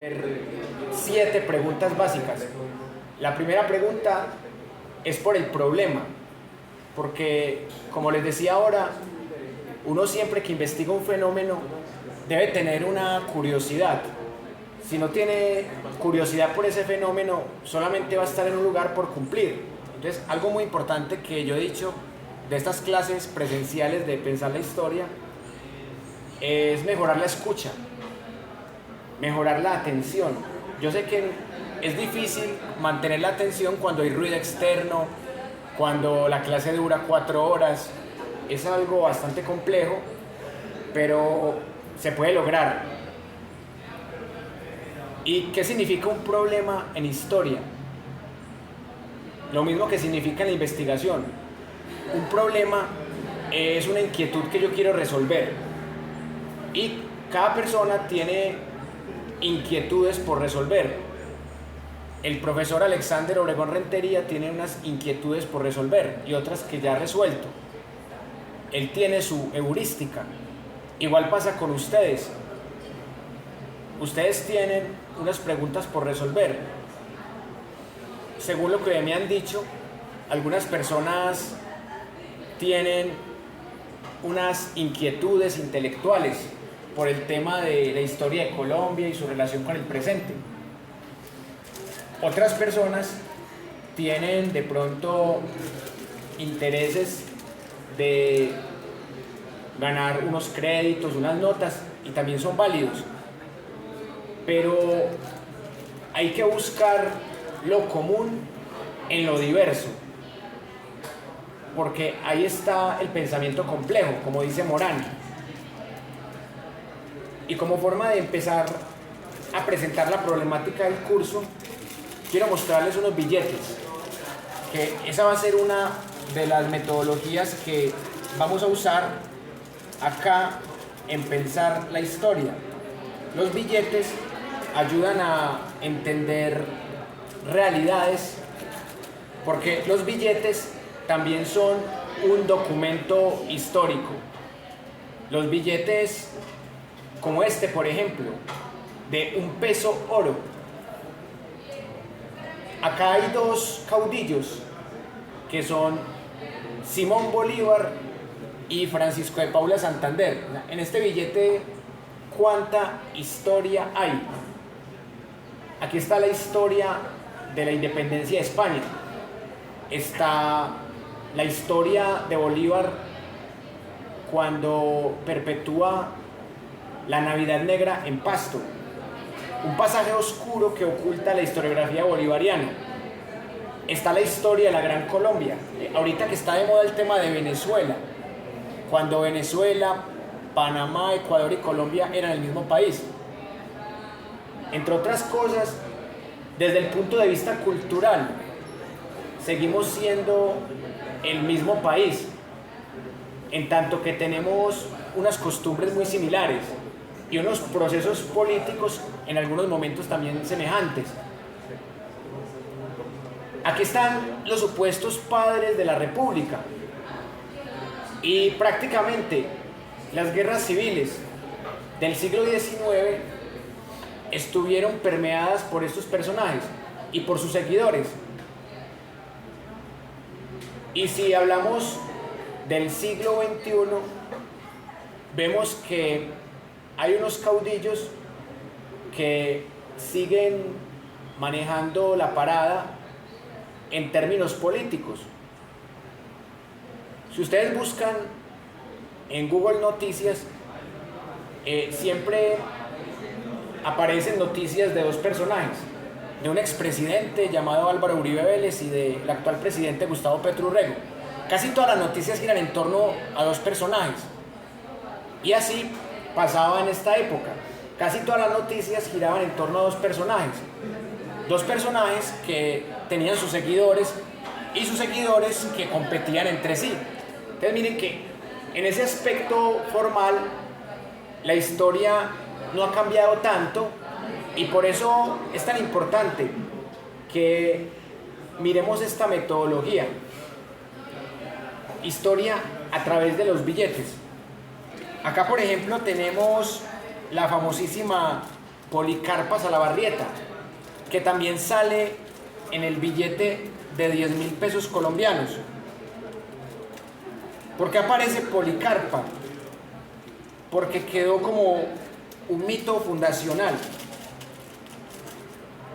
7 preguntas básicas. La primera pregunta es por el problema, porque como les decía ahora, uno siempre que investiga un fenómeno debe tener una curiosidad. Si no tiene curiosidad por ese fenómeno, solamente va a estar en un lugar por cumplir. Entonces, algo muy importante que yo he dicho de estas clases presenciales de pensar la historia es mejorar la escucha, mejorar la atención. Yo sé que es difícil mantener la atención cuando hay ruido externo, cuando la clase dura 4 horas. Es algo bastante complejo, pero se puede lograr. ¿Y qué significa un problema en historia? Lo mismo que significa en la investigación. Un problema es una inquietud que yo quiero resolver. Y cada persona tiene inquietudes por resolver. El profesor Alexander Obregón Rentería tiene unas inquietudes por resolver y otras que ya ha resuelto. Él tiene su heurística. Igual pasa con ustedes. Ustedes tienen unas preguntas por resolver. Según lo que me han dicho, algunas personas tienen unas inquietudes intelectuales por el tema de la historia de Colombia y su relación con el presente. Otras personas tienen de pronto intereses de ganar unos créditos, unas notas, y también son válidos. Pero hay que buscar lo común en lo diverso, porque ahí está el pensamiento complejo, como dice Morán. Y como forma de empezar a presentar la problemática del curso, quiero mostrarles unos billetes, que esa va a ser una de las metodologías que vamos a usar acá en pensar la historia. Los billetes ayudan a entender realidades, porque los billetes también son un documento histórico. Los billetes como este, por ejemplo, de $1 peso oro. Acá hay 2 caudillos que son Simón Bolívar y Francisco de Paula Santander. En este billete, ¿cuánta historia hay? Aquí está la historia de la independencia de España. Está la historia de Bolívar cuando perpetúa la Navidad Negra en Pasto, un pasaje oscuro que oculta la historiografía bolivariana. Está la historia de la Gran Colombia, ahorita que está de moda el tema de Venezuela, cuando Venezuela, Panamá, Ecuador y Colombia eran el mismo país. Entre otras cosas, desde el punto de vista cultural, seguimos siendo el mismo país, en tanto que tenemos unas costumbres muy similares y unos procesos políticos en algunos momentos también semejantes. Aquí están los supuestos padres de la República, y prácticamente las guerras civiles del siglo XIX estuvieron permeadas por estos personajes y por sus seguidores. Y si hablamos del siglo XXI, vemos que hay unos caudillos que siguen manejando la parada en términos políticos. Si ustedes buscan en Google Noticias, siempre aparecen noticias de 2 personajes, de un expresidente llamado Álvaro Uribe Vélez y del actual presidente Gustavo Petro Urrego. Casi todas las noticias giran en torno a 2 personajes. Y así pasaba en esta época. Casi todas las noticias giraban en torno a 2 personajes. 2 personajes que tenían sus seguidores y sus seguidores que competían entre sí. Entonces miren que en ese aspecto formal la historia no ha cambiado tanto, y por eso es tan importante que miremos esta metodología. Historia a través de los billetes. Acá, por ejemplo, tenemos la famosísima Policarpa Salabarrieta, que también sale en el billete de 10.000 pesos colombianos. ¿Por qué aparece Policarpa? Porque quedó como un mito fundacional.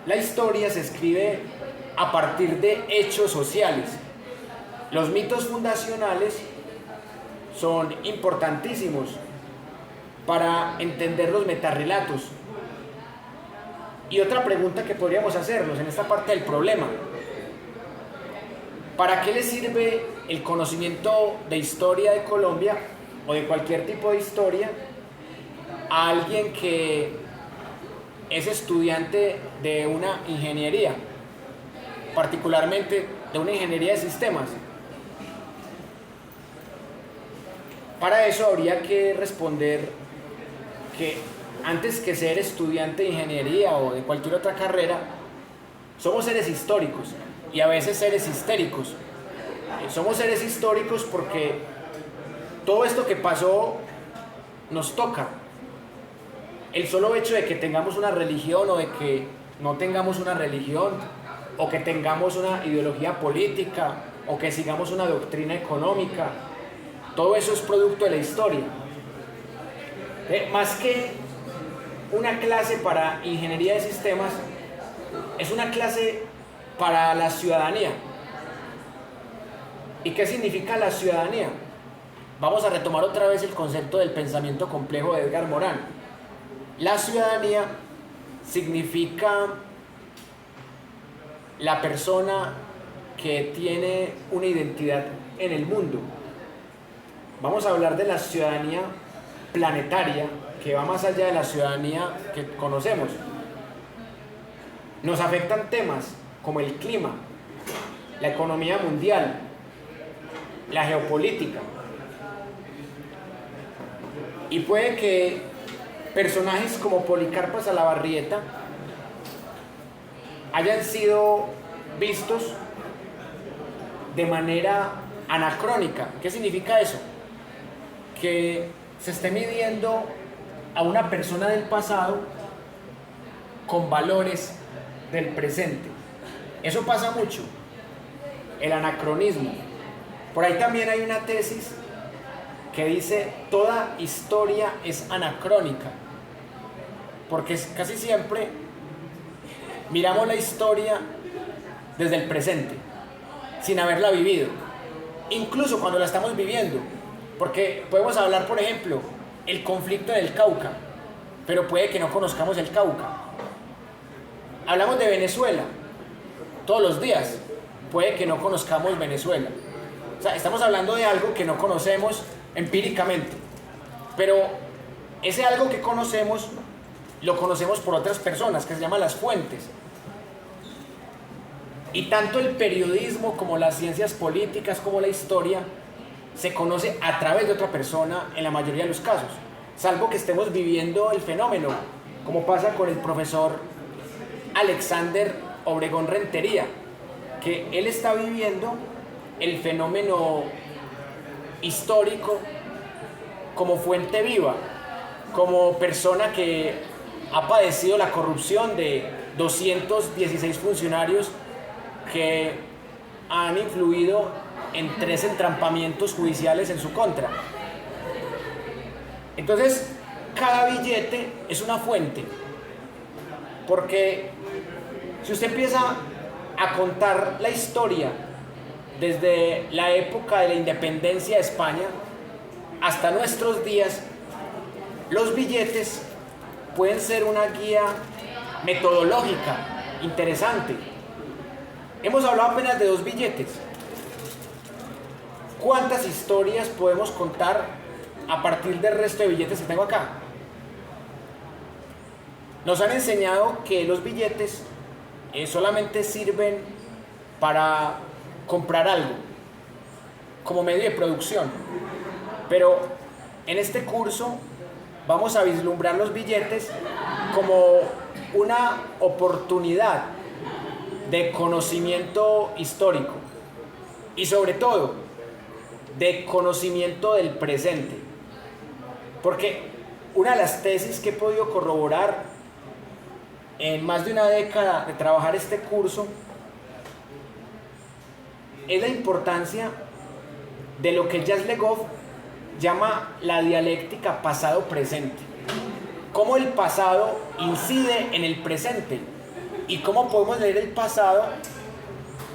La historia se escribe a partir de hechos sociales. Los mitos fundacionales son importantísimos para entender los metarrelatos. Y otra pregunta que podríamos hacernos en esta parte del problema: ¿para qué le sirve el conocimiento de historia de Colombia o de cualquier tipo de historia a alguien que es estudiante de una ingeniería, particularmente de una ingeniería de sistemas? Para eso habría que responder que antes que ser estudiante de ingeniería o de cualquier otra carrera, somos seres históricos y a veces seres histéricos. Somos seres históricos porque todo esto que pasó nos toca. El solo hecho de que tengamos una religión o de que no tengamos una religión, o que tengamos una ideología política, o que sigamos una doctrina económica, todo eso es producto de la historia. Más que una clase para ingeniería de sistemas, es una clase para la ciudadanía. ¿Y qué significa la ciudadanía? Vamos a retomar otra vez el concepto del pensamiento complejo de Edgar Morin. La ciudadanía significa la persona que tiene una identidad en el mundo. Vamos a hablar de la ciudadanía planetaria, que va más allá de la ciudadanía que conocemos. Nos afectan temas como el clima, la economía mundial, la geopolítica. Y puede que personajes como Policarpa Salabarrieta hayan sido vistos de manera anacrónica. ¿Qué significa eso? Que se esté midiendo a una persona del pasado con valores del presente. Eso pasa mucho, el anacronismo. Por ahí también hay una tesis que dice: toda historia es anacrónica, porque casi siempre miramos la historia desde el presente, sin haberla vivido, incluso cuando la estamos viviendo. Porque podemos hablar, por ejemplo, el conflicto del Cauca, pero puede que no conozcamos el Cauca. Hablamos de Venezuela todos los días, puede que no conozcamos Venezuela. O sea, estamos hablando de algo que no conocemos empíricamente, pero ese algo que conocemos lo conocemos por otras personas, que se llaman las fuentes. Y tanto el periodismo como las ciencias políticas como la historia se conoce a través de otra persona en la mayoría de los casos, salvo que estemos viviendo el fenómeno, como pasa con el profesor Alexander Obregón Rentería, que él está viviendo el fenómeno histórico como fuente viva, como persona que ha padecido la corrupción de 216 funcionarios que han influido en 3 entrampamientos judiciales en su contra. Entonces, cada billete es una fuente, porque si usted empieza a contar la historia desde la época de la independencia de España hasta nuestros días, los billetes pueden ser una guía metodológica interesante. Hemos hablado apenas de 2 billetes. ¿Cuántas historias podemos contar a partir del resto de billetes que tengo acá? Nos han enseñado que los billetes solamente sirven para comprar algo, como medio de producción. Pero en este curso vamos a vislumbrar los billetes como una oportunidad de conocimiento histórico y sobre todo de conocimiento del presente. Porque una de las tesis que he podido corroborar en más de una década de trabajar este curso es la importancia de lo que Jacques Le Goff llama la dialéctica pasado-presente. Cómo el pasado incide en el presente y cómo podemos leer el pasado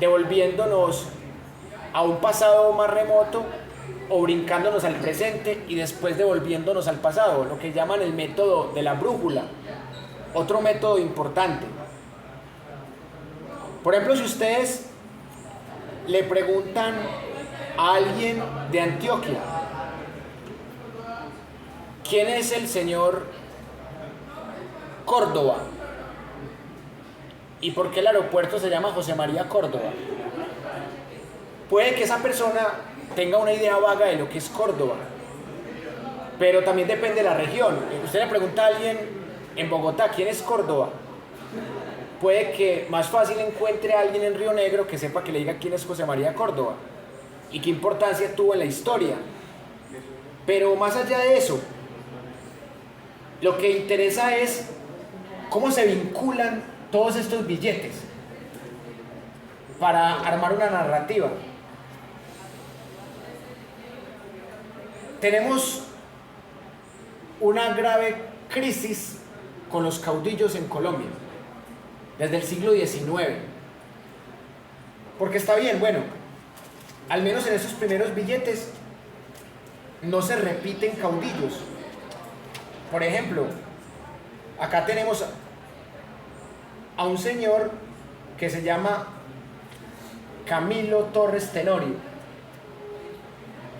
devolviéndonos a un pasado más remoto o brincándonos al presente y después devolviéndonos al pasado, lo que llaman el método de la brújula, otro método importante. Por ejemplo, si ustedes le preguntan a alguien de Antioquia, ¿quién es el señor Córdoba? ¿Y por qué el aeropuerto se llama José María Córdoba? Puede que esa persona tenga una idea vaga de lo que es Córdoba, pero también depende de la región. Usted le pregunta a alguien en Bogotá, ¿quién es Córdoba? Puede que más fácil encuentre a alguien en Río Negro que sepa que le diga quién es José María Córdoba y qué importancia tuvo en la historia. Pero más allá de eso, lo que interesa es cómo se vinculan todos estos billetes para armar una narrativa. Tenemos una grave crisis con los caudillos en Colombia desde el siglo XIX. Porque está bien, bueno, al menos en esos primeros billetes no se repiten caudillos. Por ejemplo, acá tenemos a un señor que se llama Camilo Torres Tenorio.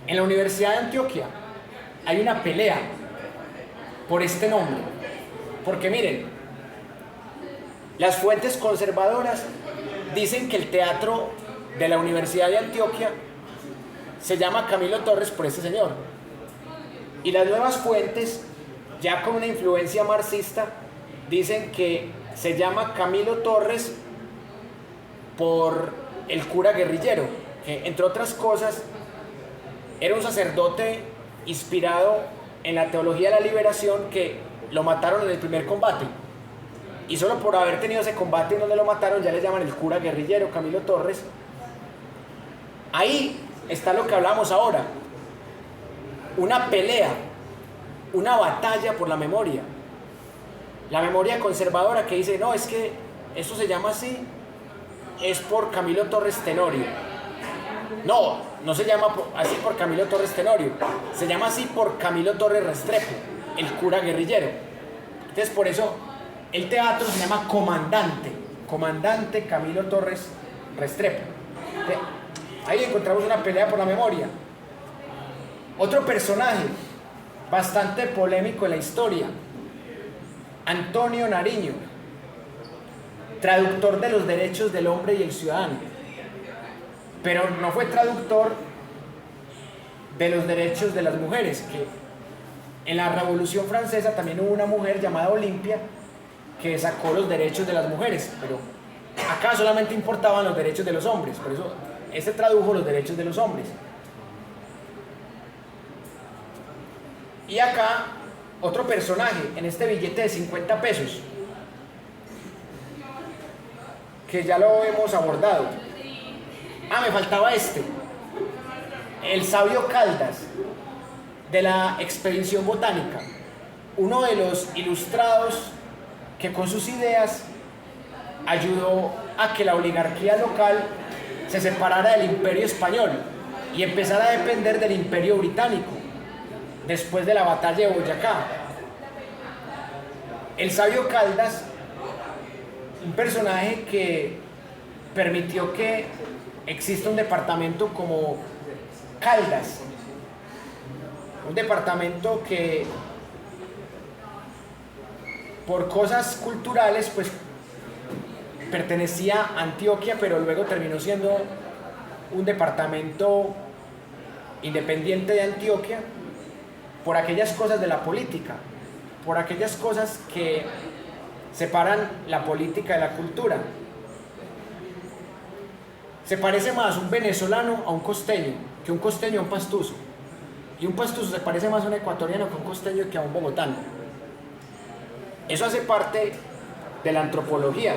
En la Universidad de Antioquia hay una pelea por este nombre, porque miren, las fuentes conservadoras dicen que el teatro de la Universidad de Antioquia se llama Camilo Torres por este señor, y las nuevas fuentes, ya con una influencia marxista, dicen que se llama Camilo Torres por el cura guerrillero, que entre otras cosas era un sacerdote inspirado en la teología de la liberación, que lo mataron en el primer combate. Y solo por haber tenido ese combate en donde lo mataron, ya le llaman el cura guerrillero Camilo Torres. Ahí está lo que hablamos ahora. Una pelea, una batalla por la memoria. La memoria conservadora que dice, no, es que esto se llama así, es por Camilo Torres Tenorio. No, no se llama así por Camilo Torres Tenorio, se llama así por Camilo Torres Restrepo, el cura guerrillero. Entonces por eso el teatro se llama Comandante Camilo Torres Restrepo. Ahí encontramos una pelea por la memoria. Otro personaje bastante polémico en la historia, Antonio Nariño, traductor de los derechos del hombre y el ciudadano, pero no fue traductor de los derechos de las mujeres, que en la Revolución Francesa también hubo una mujer llamada Olimpia que sacó los derechos de las mujeres, pero acá solamente importaban los derechos de los hombres, por eso este tradujo los derechos de los hombres. Y acá otro personaje en este billete de 50 pesos, que ya lo hemos abordado. Me faltaba este, el sabio Caldas, de la expedición botánica, uno de los ilustrados que con sus ideas ayudó a que la oligarquía local se separara del imperio español y empezara a depender del imperio británico después de la batalla de Boyacá. El sabio Caldas, un personaje que permitió que exista un departamento como Caldas, un departamento que por cosas culturales pues pertenecía a Antioquia, pero luego terminó siendo un departamento independiente de Antioquia por aquellas cosas de la política, por aquellas cosas que separan la política de la cultura. Se parece más un venezolano a un costeño que un costeño a un pastuso, y un pastuso se parece más a un ecuatoriano que a un costeño que a un bogotano. Eso hace parte de la antropología.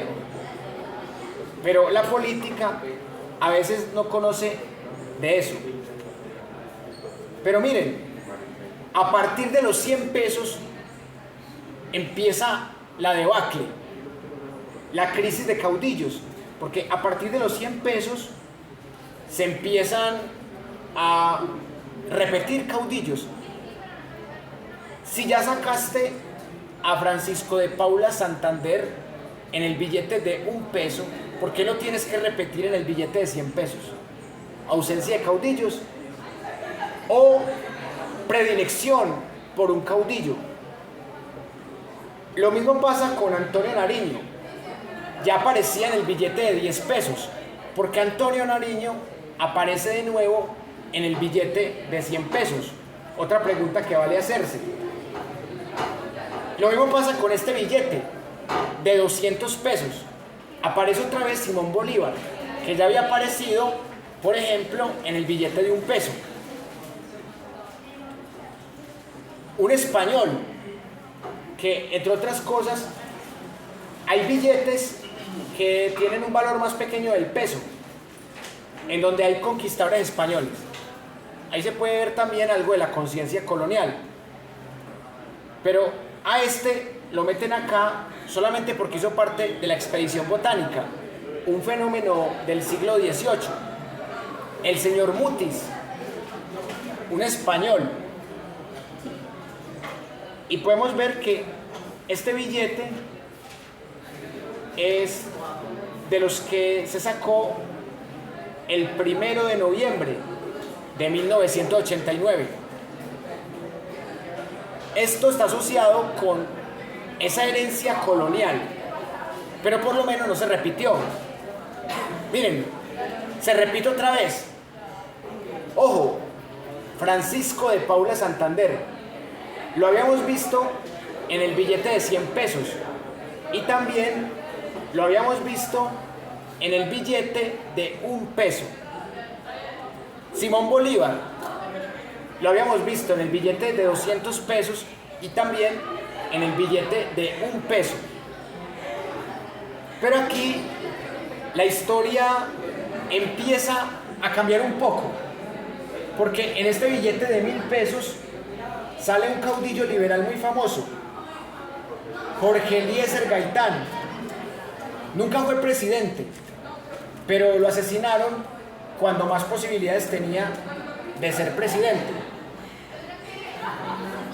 Pero la política a veces no conoce de eso. Pero miren, a partir de los 100 pesos empieza la debacle, la crisis de caudillos, porque a partir de los 100 pesos se empiezan a repetir caudillos. Si ya sacaste a Francisco de Paula Santander en el billete de 1 peso, ¿por qué lo tienes que repetir en el billete de 100 pesos? Ausencia de caudillos o predilección por un caudillo. Lo mismo pasa con Antonio Nariño. Ya aparecía en el billete de 10 pesos, porque Antonio Nariño aparece de nuevo en el billete de 100 pesos. Otra pregunta que vale hacerse. Lo mismo pasa con este billete de 200 pesos. Aparece otra vez Simón Bolívar, que ya había aparecido, por ejemplo, en el billete de 1 peso. Un español, que entre otras cosas, hay billetes que tienen un valor más pequeño del peso, en donde hay conquistadores españoles. Ahí se puede ver también algo de la conciencia colonial. Pero a este lo meten acá solamente porque hizo parte de la expedición botánica, un fenómeno del siglo XVIII. El señor Mutis, un español. Y podemos ver que este billete es de los que se sacó el 1 de noviembre de 1989. Esto está asociado con esa herencia colonial, pero por lo menos no se repitió. Miren, se repite otra vez. Ojo, Francisco de Paula Santander. Lo habíamos visto en el billete de 100 pesos y también lo habíamos visto en el billete de 1 peso. Simón Bolívar lo habíamos visto en el billete de 200 pesos y también en el billete de 1 peso. Pero aquí la historia empieza a cambiar un poco, porque en este billete de 1000 pesos sale un caudillo liberal muy famoso, Jorge Eliezer Gaitán. Nunca fue presidente, pero lo asesinaron cuando más posibilidades tenía de ser presidente.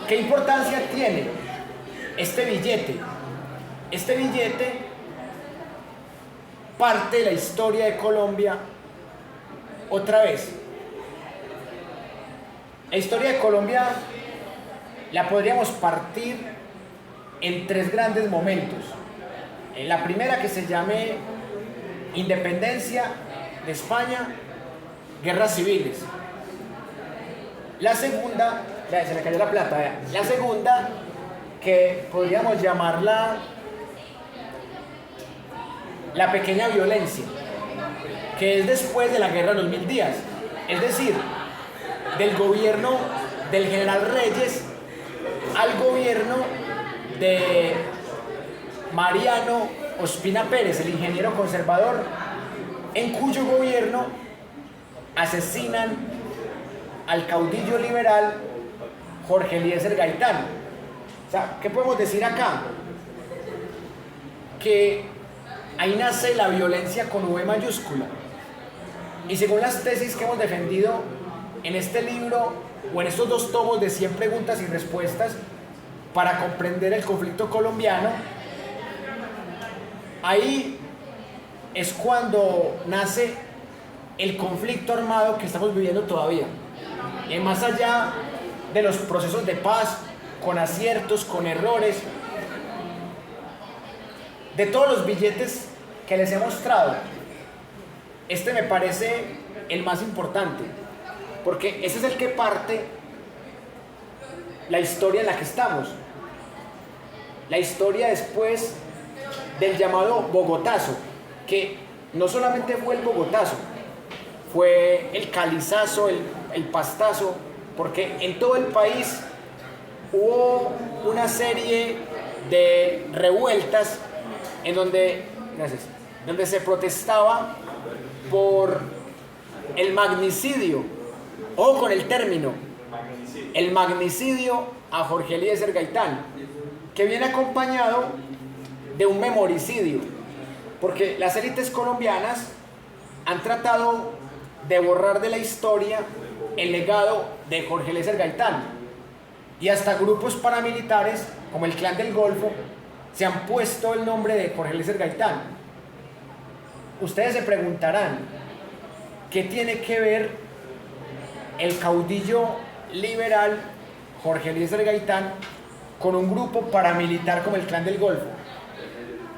¿Qué importancia tiene este billete? Este billete parte de la historia de Colombia otra vez. La historia de Colombia la podríamos partir en 3 grandes momentos. La primera, que se llame Independencia de España, guerras civiles. La segunda, se me cayó la plata, vea. La segunda, que podríamos llamarla la pequeña violencia, que es después de la guerra de los 1000 días, es decir, del gobierno del general Reyes al gobierno de Mariano Ospina Pérez, el ingeniero conservador, en cuyo gobierno asesinan al caudillo liberal Jorge Eliezer Gaitán. O sea, ¿qué podemos decir acá? Que ahí nace la violencia con V mayúscula. Y según las tesis que hemos defendido en este libro o en estos 2 tomos de 100 preguntas y respuestas para comprender el conflicto colombiano, ahí es cuando nace el conflicto armado que estamos viviendo todavía. Y más allá de los procesos de paz, con aciertos, con errores, de todos los billetes que les he mostrado, este me parece el más importante, porque ese es el que parte la historia en la que estamos. La historia después del llamado Bogotazo, que no solamente fue el Bogotazo, fue el Calizazo, el Pastazo, porque en todo el país hubo una serie de revueltas en donde, gracias, donde se protestaba por el magnicidio, ojo con el término, el magnicidio a Jorge Eliezer Gaitán, que viene acompañado de un memoricidio, porque las élites colombianas han tratado de borrar de la historia el legado de Jorge Eliezer Gaitán, y hasta grupos paramilitares como el Clan del Golfo se han puesto el nombre de Jorge Eliezer Gaitán. Ustedes se preguntarán, ¿qué tiene que ver el caudillo liberal Jorge Eliezer Gaitán con un grupo paramilitar como el Clan del Golfo,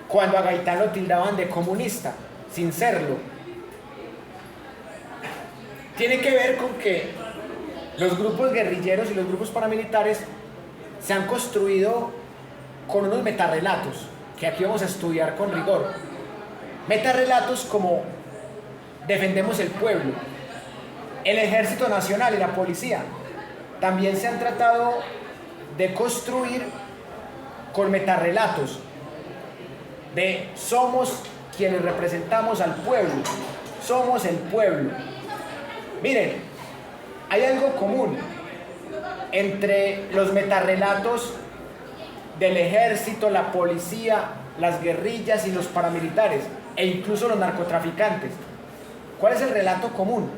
cuando a Gaitán lo tildaban de comunista, sin serlo? Tiene que ver con que los grupos guerrilleros y los grupos paramilitares se han construido con unos metarrelatos que aquí vamos a estudiar con rigor. Metarrelatos como defendemos el pueblo, el Ejército Nacional y la policía también se han tratado de construir con metarrelatos de somos quienes representamos al pueblo, somos el pueblo. Miren, hay algo común entre los metarrelatos del ejército, la policía, las guerrillas y los paramilitares, e incluso los narcotraficantes. ¿Cuál es el relato común?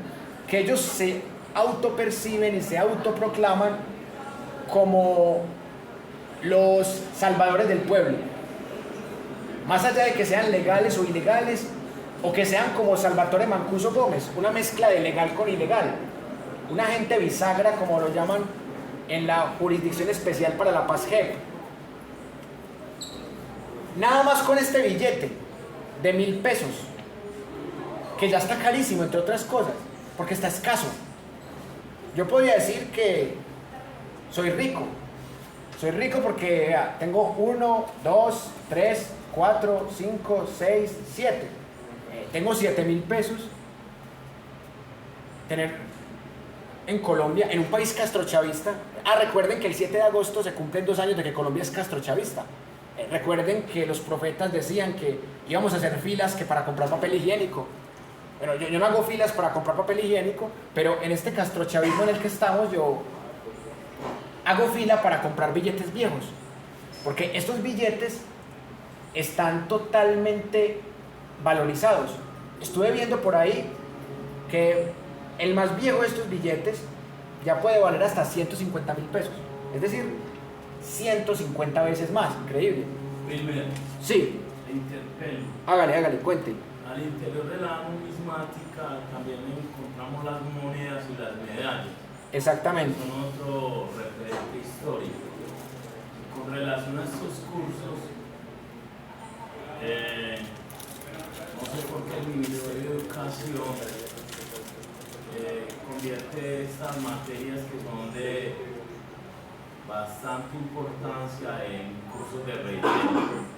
Que ellos se autoperciben y se autoproclaman como los salvadores del pueblo. Más allá de que sean legales o ilegales, o que sean como Salvatore Mancuso Gómez, una mezcla de legal con ilegal, un agente bisagra, como lo llaman en la Jurisdicción Especial para la Paz JEP. Nada más con este billete de 1.000 pesos, que ya está carísimo, entre otras cosas, porque está escaso. Yo podría decir que soy rico porque tengo 1, 2, 3, 4, 5, 6, 7. Tengo 7.000 pesos. Tener en Colombia, en un país castrochavista. Recuerden que el 7 de agosto se cumplen 2 años de que Colombia es castrochavista. Recuerden que los profetas decían que íbamos a hacer filas que para comprar papel higiénico. Bueno, yo no hago filas para comprar papel higiénico, pero en este castrochavismo en el que estamos, yo hago fila para comprar billetes viejos, porque estos billetes están totalmente valorizados. Estuve viendo por ahí que el más viejo de estos billetes ya puede valer hasta 150.000 pesos, es decir, 150 veces más. Increíble. Primero, sí. interpelo. Hágale, cuente. Al interior de la numismática también encontramos las monedas y las medallas. Exactamente. Son otro referente histórico. Con relación a estos cursos, no sé por qué el Ministerio de Educación convierte estas materias que son de bastante importancia en cursos de relleno.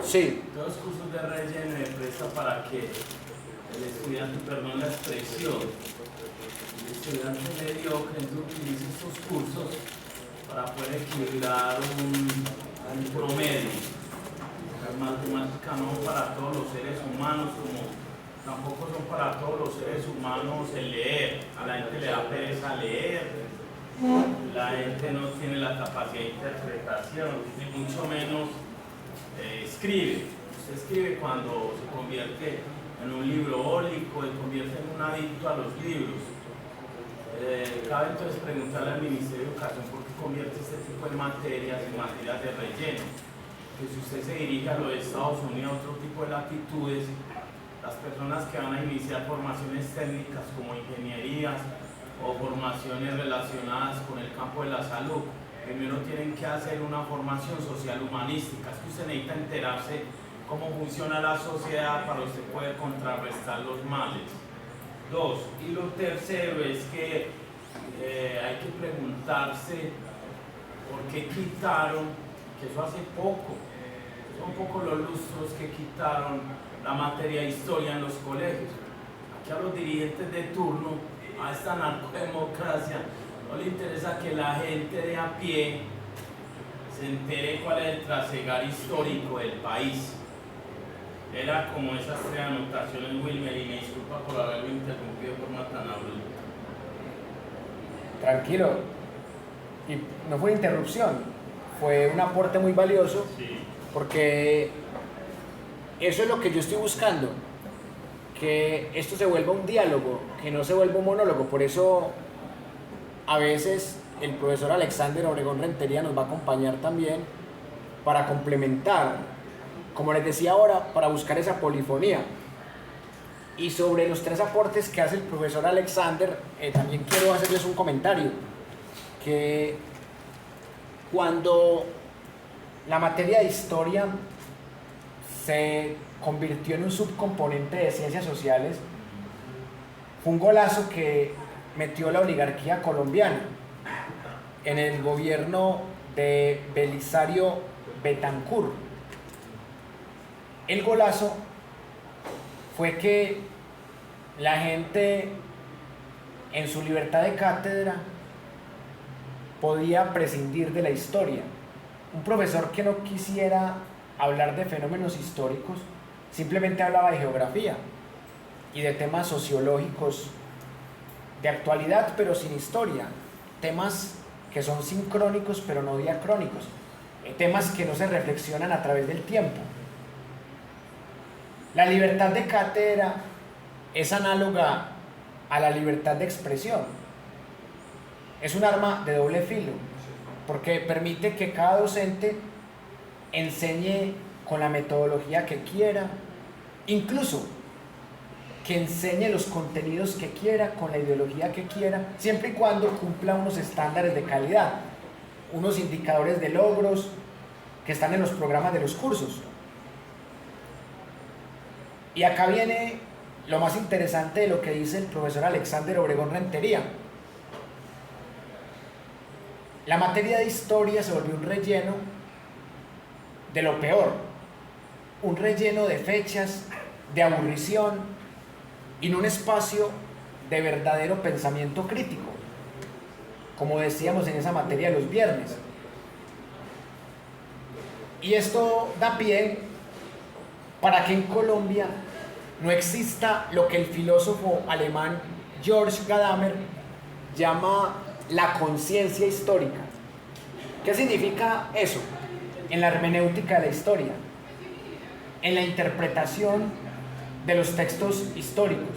Sí. Todos los cursos de relleno se presta para que el estudiante, perdón la expresión, el estudiante mediocre utilice estos cursos para poder equilibrar un promedio. Las matemáticas no son para todos los seres humanos, como tampoco son para todos los seres humanos el leer. A la gente le da pereza leer, la gente no tiene la capacidad de interpretación, ni mucho menos escribe. Usted escribe cuando se convierte en un librohólico, se convierte en un adicto a los libros. Cabe entonces preguntarle al Ministerio de Educación por qué convierte este tipo de materias en materias de relleno. Que si usted se dirige a los Estados Unidos, a otro tipo de latitudes, las personas que van a iniciar formaciones técnicas como ingenierías o formaciones relacionadas con el campo de la salud, primero tienen que hacer una formación social humanística. Es que usted necesita enterarse cómo funciona la sociedad para usted poder contrarrestar los males. 2. Y lo tercero es que hay que preguntarse por qué quitaron, que eso hace poco, son pocos los lustros que quitaron la materia de historia en los colegios. Aquí a los dirigentes de turno, a esta narcodemocracia, no le interesa que la gente de a pie se entere cuál es el trasegar histórico del país. Era como esas tres anotaciones, Wilmer, y me disculpa por haberlo interrumpido de forma tan abrupta. Tranquilo, y no fue interrupción, fue un aporte muy valioso, Sí. porque eso es lo que yo estoy buscando, que esto se vuelva un diálogo, que no se vuelva un monólogo. Por eso a veces el profesor Alexander Obregón Rentería nos va a acompañar también para complementar, como les decía ahora, para buscar esa polifonía. Y sobre los tres aportes que hace el profesor Alexander, también quiero hacerles un comentario, que cuando la materia de historia se convirtió en un subcomponente de ciencias sociales, fue un golazo que metió la oligarquía colombiana en el gobierno de Belisario Betancur. El golazo fue que la gente, en su libertad de cátedra, podía prescindir de la historia. Un profesor que no quisiera hablar de fenómenos históricos simplemente hablaba de geografía y de temas sociológicos de actualidad pero sin historia, temas que son sincrónicos pero no diacrónicos, temas que no se reflexionan a través del tiempo. La libertad de cátedra es análoga a la libertad de expresión. Es un arma de doble filo, porque permite que cada docente enseñe con la metodología que quiera, incluso que enseñe los contenidos que quiera, con la ideología que quiera, siempre y cuando cumpla unos estándares de calidad, unos indicadores de logros que están en los programas de los cursos. Y acá viene lo más interesante de lo que dice el profesor Alexander Obregón Rentería. La materia de historia se volvió un relleno de lo peor, un relleno de fechas, de aburrición, y no un espacio de verdadero pensamiento crítico, como decíamos en esa materia los viernes. Y esto da pie para que en Colombia no exista lo que el filósofo alemán George Gadamer llama la conciencia histórica. ¿Qué significa eso? En la hermenéutica de la historia, en la interpretación de los textos históricos.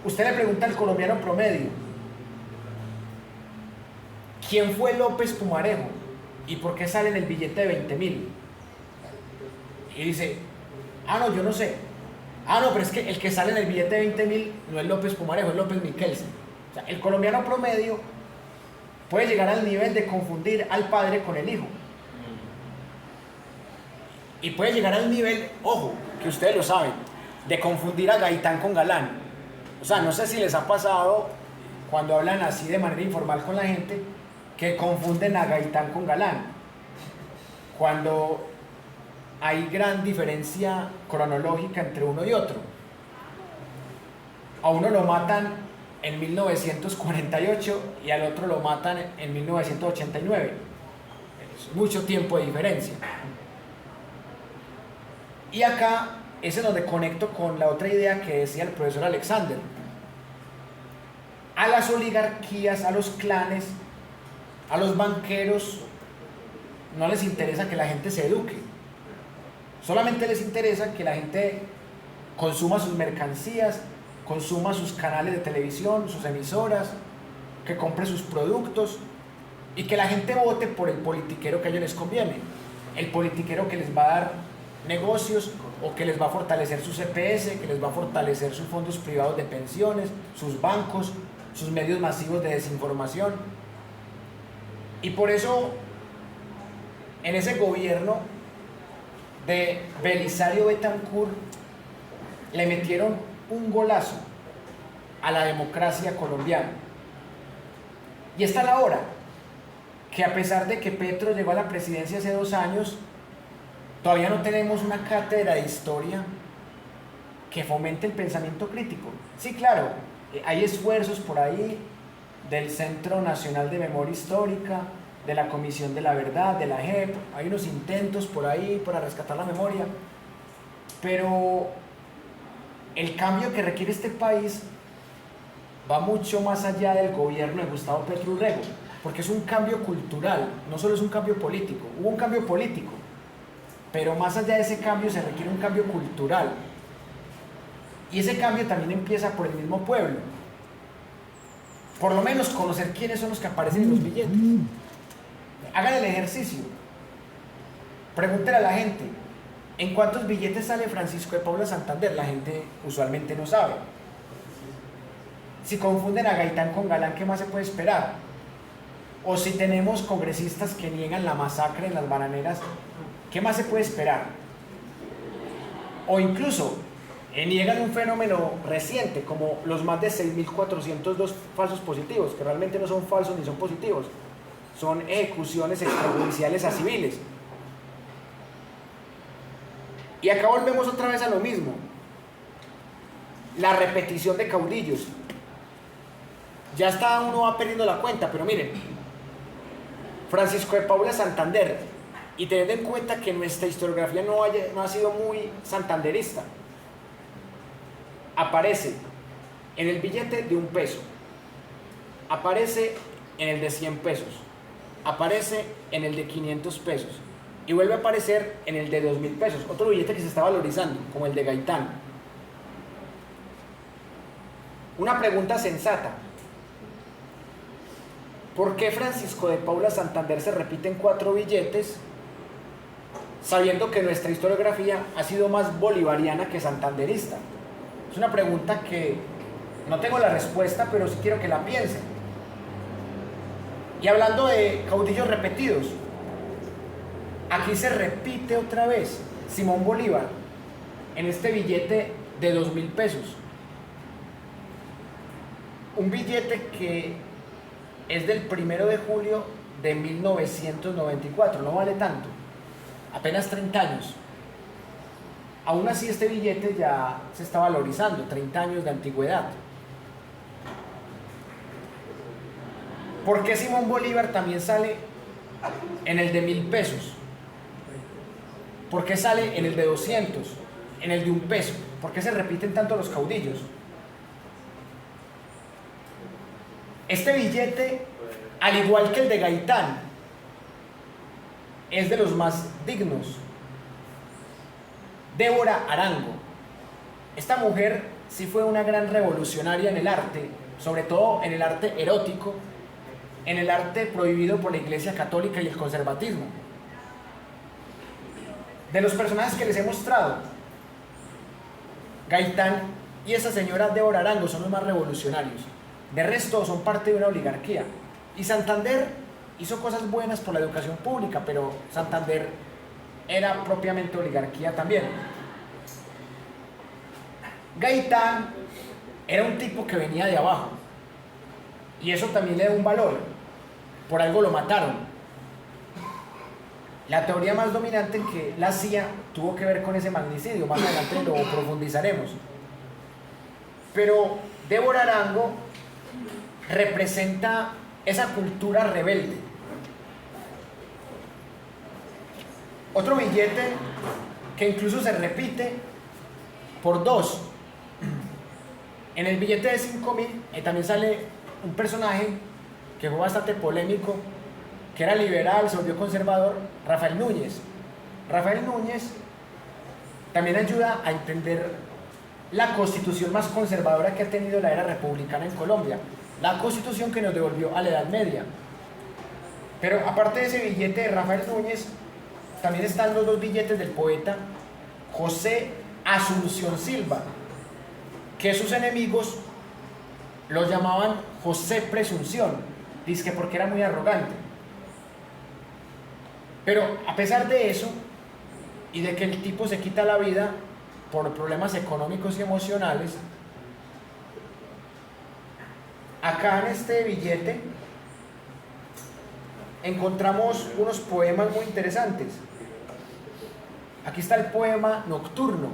Usted le pregunta al colombiano promedio, ¿quién fue López Pumarejo? ¿Y por qué sale en el billete de 20.000? Y dice, no, yo no sé. No, pero es que el que sale en el billete de 20.000 no es López Pumarejo, es López Michelsen. O sea, el colombiano promedio puede llegar al nivel de confundir al padre con el hijo. Y puede llegar al nivel, ojo, que ustedes lo saben, de confundir a Gaitán con Galán. O sea, no sé si les ha pasado cuando hablan así de manera informal con la gente, que confunden a Gaitán con Galán, cuando hay gran diferencia cronológica entre uno y otro. A uno lo matan en 1948 y al otro lo matan en 1989. Es mucho tiempo de diferencia. Y acá es en donde conecto con la otra idea que decía el profesor Alexander. A las oligarquías, a los clanes, a los banqueros, no les interesa que la gente se eduque. Solamente les interesa que la gente consuma sus mercancías, consuma sus canales de televisión, sus emisoras, que compre sus productos y que la gente vote por el politiquero que a ellos les conviene. El politiquero que les va a dar negocios o que les va a fortalecer su CPS, que les va a fortalecer sus fondos privados de pensiones, sus bancos, sus medios masivos de desinformación. Y por eso, en ese gobierno de Belisario Betancur, le metieron un golazo a la democracia colombiana. Y está la hora que, a pesar de que Petro llegó a la presidencia hace 2 años, todavía no tenemos una cátedra de historia que fomente el pensamiento crítico. Sí, claro, hay esfuerzos por ahí del Centro Nacional de Memoria Histórica, de la Comisión de la Verdad, de la JEP, hay unos intentos por ahí para rescatar la memoria, pero el cambio que requiere este país va mucho más allá del gobierno de Gustavo Petro Urrego, porque es un cambio cultural, no solo es un cambio político. Hubo un cambio político, pero más allá de ese cambio se requiere un cambio cultural. Y ese cambio también empieza por el mismo pueblo. Por lo menos conocer quiénes son los que aparecen en los billetes. Hagan el ejercicio. Pregúntenle a la gente, ¿en cuántos billetes sale Francisco de Paula Santander? La gente usualmente no sabe. Si confunden a Gaitán con Galán, ¿qué más se puede esperar? O si tenemos congresistas que niegan la masacre en las bananeras, ¿qué más se puede esperar? O incluso niegan un fenómeno reciente, como los más de 6.402 falsos positivos, que realmente no son falsos ni son positivos, son ejecuciones extrajudiciales a civiles. Y acá volvemos otra vez a lo mismo, la repetición de caudillos. Ya está, uno va perdiendo la cuenta, pero miren, Francisco de Paula Santander, y teniendo en cuenta que nuestra historiografía no ha sido muy santanderista, aparece en el billete de 1 peso, aparece en el de 100 pesos, aparece en el de 500 pesos y vuelve a aparecer en el de 2.000 pesos, otro billete que se está valorizando, como el de Gaitán. Una pregunta sensata: ¿por qué Francisco de Paula Santander se repite en 4 billetes, sabiendo que nuestra historiografía ha sido más bolivariana que santanderista? Es una pregunta que no tengo la respuesta, pero sí quiero que la piensen. Y hablando de caudillos repetidos, aquí se repite otra vez Simón Bolívar en este billete de 2.000 pesos. Un billete que es del 1 de julio de 1994, no vale tanto, apenas 30 años. Aún así este billete ya se está valorizando, 30 años de antigüedad. ¿Por qué Simón Bolívar también sale en el de 1.000 pesos? ¿Por qué sale en el de 200? En el de 1 peso. ¿Por qué se repiten tanto los caudillos? Este billete, al igual que el de Gaitán, es de los más dignos. Débora Arango. Esta mujer sí fue una gran revolucionaria en el arte, sobre todo en el arte erótico, en el arte prohibido por la Iglesia Católica y el conservatismo. De los personajes que les he mostrado, Gaitán y esa señora Débora Arango son los más revolucionarios. De resto son parte de una oligarquía. Y Santander hizo cosas buenas por la educación pública, pero Santander era propiamente oligarquía también. Gaitán era un tipo que venía de abajo, y eso también le da un valor. Por algo lo mataron. La teoría más dominante en que la CIA tuvo que ver con ese magnicidio, más adelante lo profundizaremos. Pero Débora Arango representa esa cultura rebelde. Otro billete que incluso se repite por 2. En el billete de 5.000 también sale un personaje que fue bastante polémico, que era liberal, se volvió conservador, Rafael Núñez. Rafael Núñez también ayuda a entender la constitución más conservadora que ha tenido la era republicana en Colombia, la constitución que nos devolvió a la Edad Media. Pero aparte de ese billete de Rafael Núñez, también están los 2 billetes del poeta José Asunción Silva, que sus enemigos lo llamaban José Presunción, dizque porque era muy arrogante. Pero a pesar de eso, y de que el tipo se quita la vida por problemas económicos y emocionales, acá en este billete encontramos unos poemas muy interesantes. Aquí está el poema Nocturno,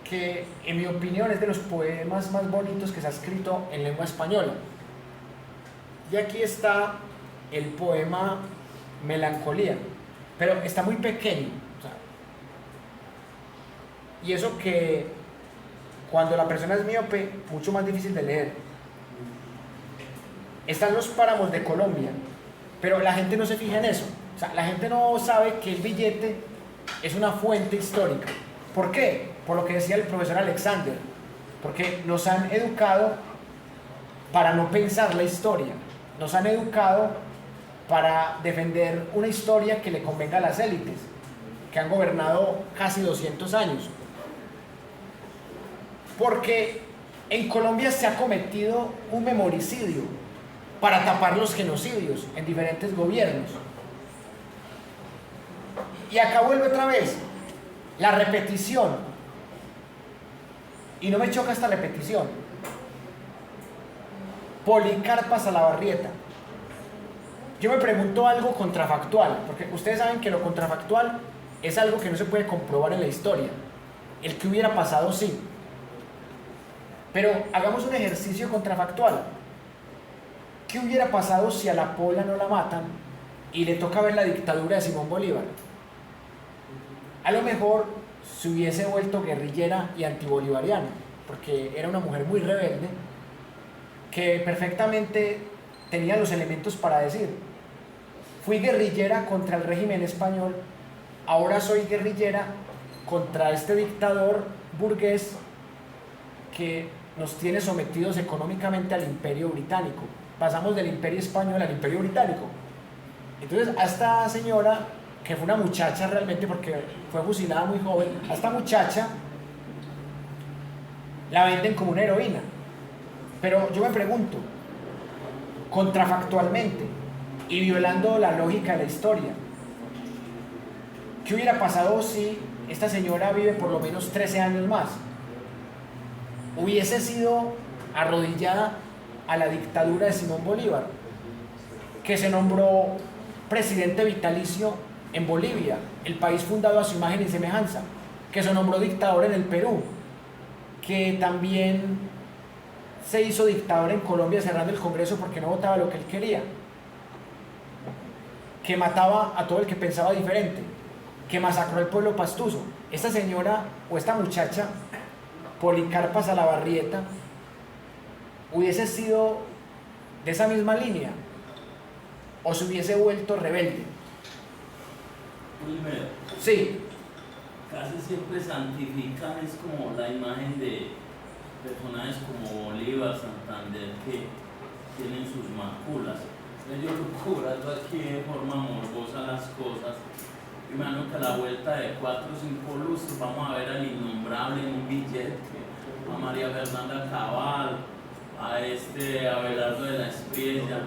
que en mi opinión es de los poemas más bonitos que se ha escrito en lengua española. Y aquí está el poema Melancolía, pero está muy pequeño. O sea, y eso que cuando la persona es miope, mucho más difícil de leer. Están los páramos de Colombia, pero la gente no se fija en eso. O sea, la gente no sabe que el billete es una fuente histórica. ¿Por qué? Por lo que decía el profesor Alexander, porque nos han educado para no pensar la historia, nos han educado para defender una historia que le convenga a las élites, que han gobernado casi 200 años. Porque en Colombia se ha cometido un memoricidio para tapar los genocidios en diferentes gobiernos. Y acá vuelve otra vez la repetición. Y no me choca esta repetición. Policarpa Salabarrieta. Yo me pregunto algo contrafactual, porque ustedes saben que lo contrafactual es algo que no se puede comprobar en la historia. El que hubiera pasado sí. Pero hagamos un ejercicio contrafactual. ¿Qué hubiera pasado si a la Pola no la matan y le toca ver la dictadura de Simón Bolívar? A lo mejor se hubiese vuelto guerrillera y antibolivariana, porque era una mujer muy rebelde que perfectamente tenía los elementos para decir: fui guerrillera contra el régimen español, ahora soy guerrillera contra este dictador burgués que nos tiene sometidos económicamente al imperio británico. Pasamos del imperio español al imperio británico. Entonces a esta señora, que fue una muchacha realmente porque fue fusilada muy joven, a esta muchacha la venden como una heroína. Pero yo me pregunto, contrafactualmente y violando la lógica de la historia, ¿qué hubiera pasado si esta señora vive por lo menos 13 años más? Hubiese sido arrodillada a la dictadura de Simón Bolívar, que se nombró presidente vitalicio en Bolivia, el país fundado a su imagen y semejanza, que se nombró dictador en el Perú, que también se hizo dictador en Colombia cerrando el Congreso porque no votaba lo que él quería, que mataba a todo el que pensaba diferente, que masacró al pueblo pastuso. Esta señora o esta muchacha, Policarpa Salabarrieta, hubiese sido de esa misma línea o se hubiese vuelto rebelde. Primero, Sí, casi siempre santifican es como la imagen de personajes como Bolívar, Santander, que tienen sus maculas. Yo cubrando aquí de forma morbosa las cosas. Imagino que a la vuelta de 4 o 5 lustros vamos a ver al innombrable en un billete, a María Fernanda Cabal, a Abelardo de la Espriella.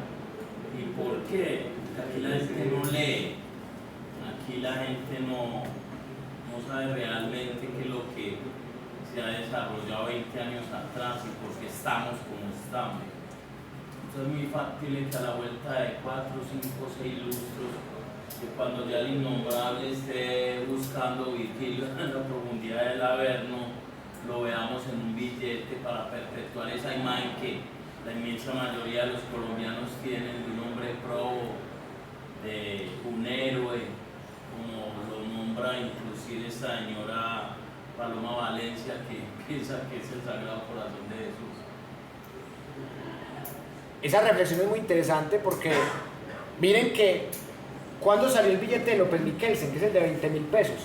¿Y por qué? Porque aquí la gente no lee, aquí la gente no sabe realmente qué es lo que se ha desarrollado 20 años atrás y por qué estamos como estamos. Entonces es muy factible que a la vuelta de 4, 5, 6 lustros, que cuando ya el innombrable esté buscando Virgilio en la profundidad del Averno, lo veamos en un billete para perpetuar esa imagen que la inmensa mayoría de los colombianos tienen de un hombre probo, de un héroe, como lo nombra inclusive esta señora Paloma Valencia, que piensa que es el Sagrado Corazón de Jesús. esa reflexión es muy interesante porque miren que ¿cuándo salió el billete de López Michelsen, que es el de 20.000 pesos?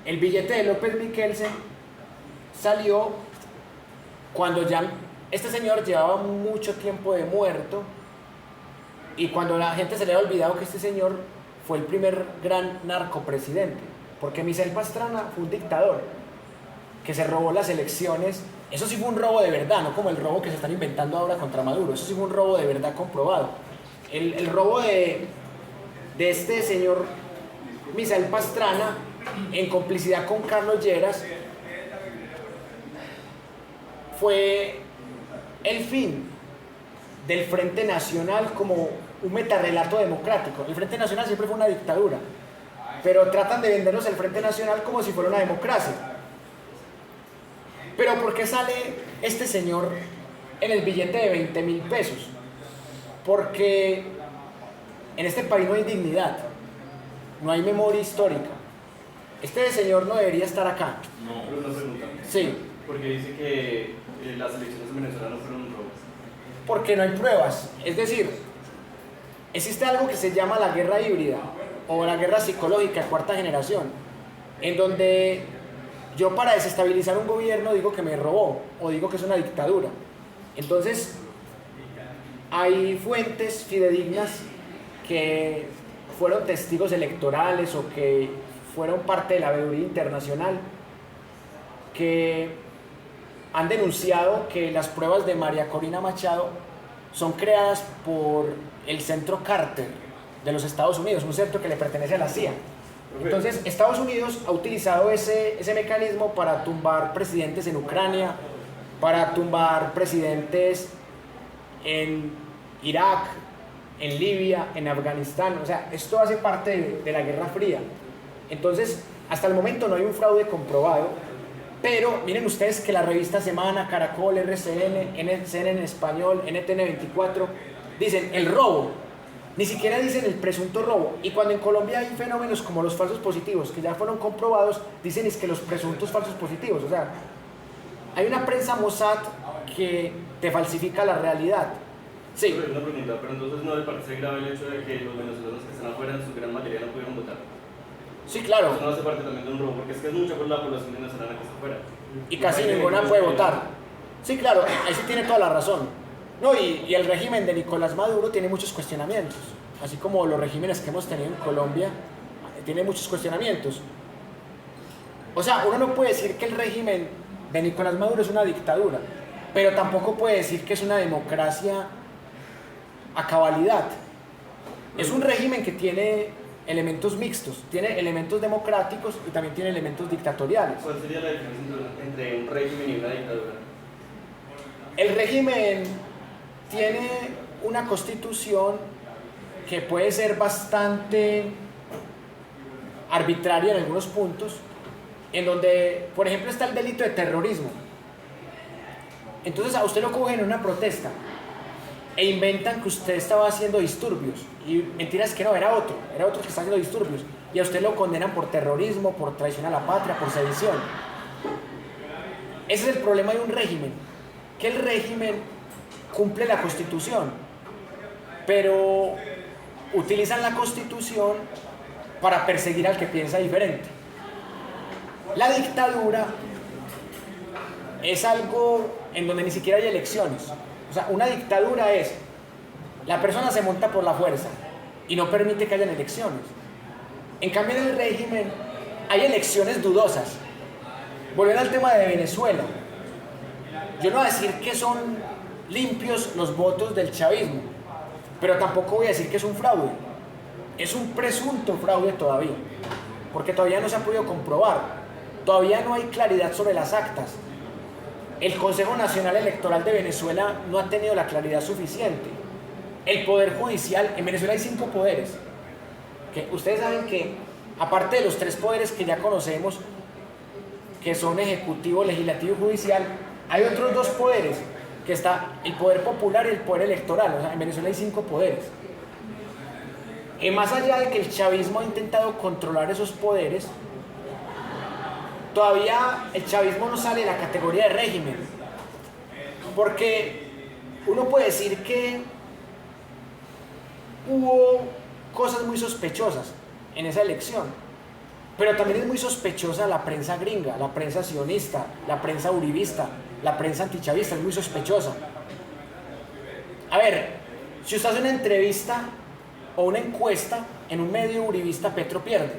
El billete de López Michelsen salió cuando ya este señor llevaba mucho tiempo de muerto y cuando la gente se le había olvidado que este señor fue el primer gran narcopresidente, porque Michel Pastrana fue un dictador que se robó las elecciones. Eso sí fue un robo de verdad, no como el robo que se están inventando ahora contra Maduro. Eso sí fue un robo de verdad comprobado. El robo de este señor Michel Pastrana, en complicidad con Carlos Lleras, fue el fin del Frente Nacional como un metarrelato democrático. El Frente Nacional siempre fue una dictadura, pero tratan de vendernos el Frente Nacional como si fuera una democracia. Pero ¿por qué sale este señor en el billete de 20.000 pesos? Porque en este país no hay dignidad, no hay memoria histórica. Este señor no debería estar acá. No, pero una pregunta. Sí. Porque dice que las elecciones en Venezuela no fueron un robo. Porque no hay pruebas. Es decir, existe algo que se llama la guerra híbrida o la guerra psicológica de cuarta generación, en donde yo para desestabilizar un gobierno digo que me robó o digo que es una dictadura. Entonces, hay fuentes fidedignas que fueron testigos electorales o que fueron parte de la veeduría internacional que han denunciado que las pruebas de María Corina Machado son creadas por el Centro Carter de los Estados Unidos, un centro que le pertenece a la CIA. Entonces, Estados Unidos ha utilizado ese mecanismo para tumbar presidentes en Ucrania, para tumbar presidentes en Irak, en Libia, en Afganistán. O sea, esto hace parte de la Guerra Fría. Entonces, hasta el momento no hay un fraude comprobado, pero miren ustedes que la revista Semana, Caracol, RCN, NCN en español, NTN24, dicen el robo. Ni siquiera dicen el presunto robo. Y cuando en Colombia hay fenómenos como los falsos positivos, que ya fueron comprobados, dicen es que los presuntos falsos positivos. O sea, hay una prensa Mossad que te falsifica la realidad. Sí. Una pregunta, pero entonces no le parece grave el hecho de que los venezolanos que están afuera en su gran mayoría no pudieron votar. Sí, claro. Eso no hace parte también de un robo, porque es que es mucha por la población venezolana que está afuera. Y casi ninguna puede votar. Sí, claro, ahí sí tiene toda la razón. No, y el régimen de Nicolás Maduro tiene muchos cuestionamientos, así como los regímenes que hemos tenido en Colombia tiene muchos cuestionamientos. O sea, uno no puede decir que el régimen de Nicolás Maduro es una dictadura, pero tampoco puede decir que es una democracia a cabalidad. Es un régimen que tiene elementos mixtos, tiene elementos democráticos y también tiene elementos dictatoriales. ¿Cuál sería la diferencia entre un régimen y una dictadura? El régimen tiene una constitución que puede ser bastante arbitraria en algunos puntos, en donde, por ejemplo, está el delito de terrorismo. Entonces a usted lo cogen en una protesta e inventan que usted estaba haciendo disturbios, y mentiras que no, era otro que estaba haciendo disturbios, y a usted lo condenan por terrorismo, por traición a la patria, por sedición. Ese es el problema de un régimen, que el régimen cumple la Constitución, pero utilizan la Constitución para perseguir al que piensa diferente. La dictadura es algo en donde ni siquiera hay elecciones. O sea, una dictadura es, la persona se monta por la fuerza y no permite que hayan elecciones. En cambio, en el régimen hay elecciones dudosas. Volviendo al tema de Venezuela, yo no voy a decir que son limpios los votos del chavismo, pero tampoco voy a decir que es un fraude. Es un presunto fraude todavía, porque todavía no se ha podido comprobar, todavía no hay claridad sobre las actas. El Consejo Nacional Electoral de Venezuela no ha tenido la claridad suficiente. El Poder Judicial, en Venezuela hay 5 poderes, que ustedes saben que aparte de los 3 poderes que ya conocemos, que son ejecutivo, legislativo y judicial, hay otros 2 poderes, que está el poder popular y el poder electoral. O sea, en Venezuela hay 5 poderes. Y más allá de que el chavismo ha intentado controlar esos poderes, todavía el chavismo no sale de la categoría de régimen, porque uno puede decir que hubo cosas muy sospechosas en esa elección, pero también es muy sospechosa la prensa gringa, la prensa sionista, la prensa uribista, la prensa antichavista, es muy sospechosa. A ver, si usted hace una entrevista o una encuesta en un medio uribista, Petro pierde.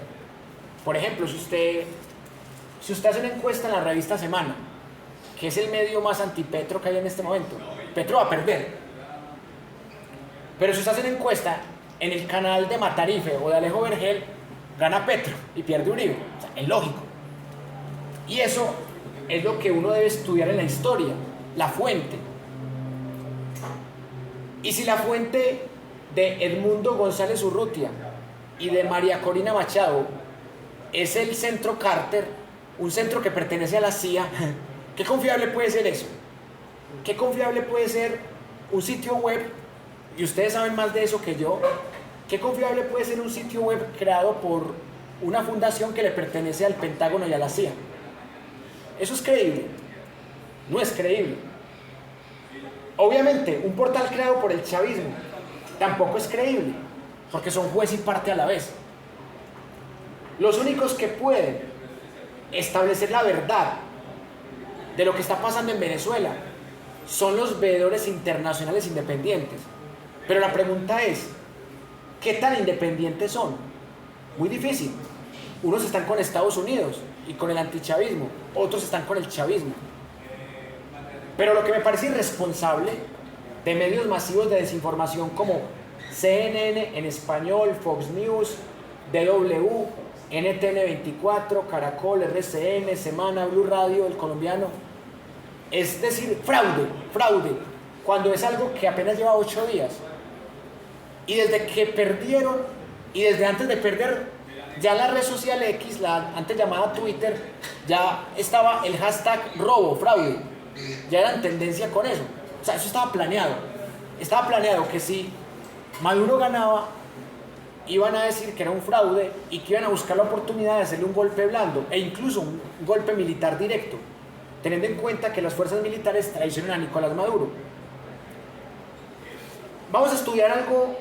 Por ejemplo, si usted hace una encuesta en la revista Semana, que es el medio más antipetro que hay en este momento, Petro va a perder. Pero si usted hace una encuesta en el canal de Matarife o de Alejo Vergel, gana Petro y pierde Uribe. O sea, es lógico. Y eso es lo que uno debe estudiar en la historia, la fuente. Y si la fuente de Edmundo González Urrutia y de María Corina Machado es el Centro Carter, un centro que pertenece a la CIA, ¿qué confiable puede ser eso? ¿Qué confiable puede ser un sitio web? Y ustedes saben más de eso que yo. ¿Qué confiable puede ser un sitio web creado por una fundación que le pertenece al Pentágono y a la CIA. ¿Eso es creíble? No es creíble. Obviamente, un portal creado por el chavismo tampoco es creíble, porque son juez y parte a la vez. Los únicos que pueden establecer la verdad de lo que está pasando en Venezuela son los veedores internacionales independientes. Pero la pregunta es, ¿qué tan independientes son? Muy difícil. Unos están con Estados Unidos y con el antichavismo, otros están con el chavismo. Pero lo que me parece irresponsable de medios masivos de desinformación como CNN en español, Fox News, DW, NTN 24, Caracol, RCN, Semana, Blue Radio, El Colombiano, es decir, fraude, cuando es algo que apenas lleva 8 días. Y desde que perdieron, y desde antes de perder, ya la red social X, la antes llamada Twitter, ya estaba el hashtag robo, fraude. Ya era en tendencia con eso. O sea, eso estaba planeado. Estaba planeado que si Maduro ganaba, iban a decir que era un fraude y que iban a buscar la oportunidad de hacerle un golpe blando e incluso un golpe militar directo, teniendo en cuenta que las fuerzas militares traicionan a Nicolás Maduro. Vamos a estudiar algo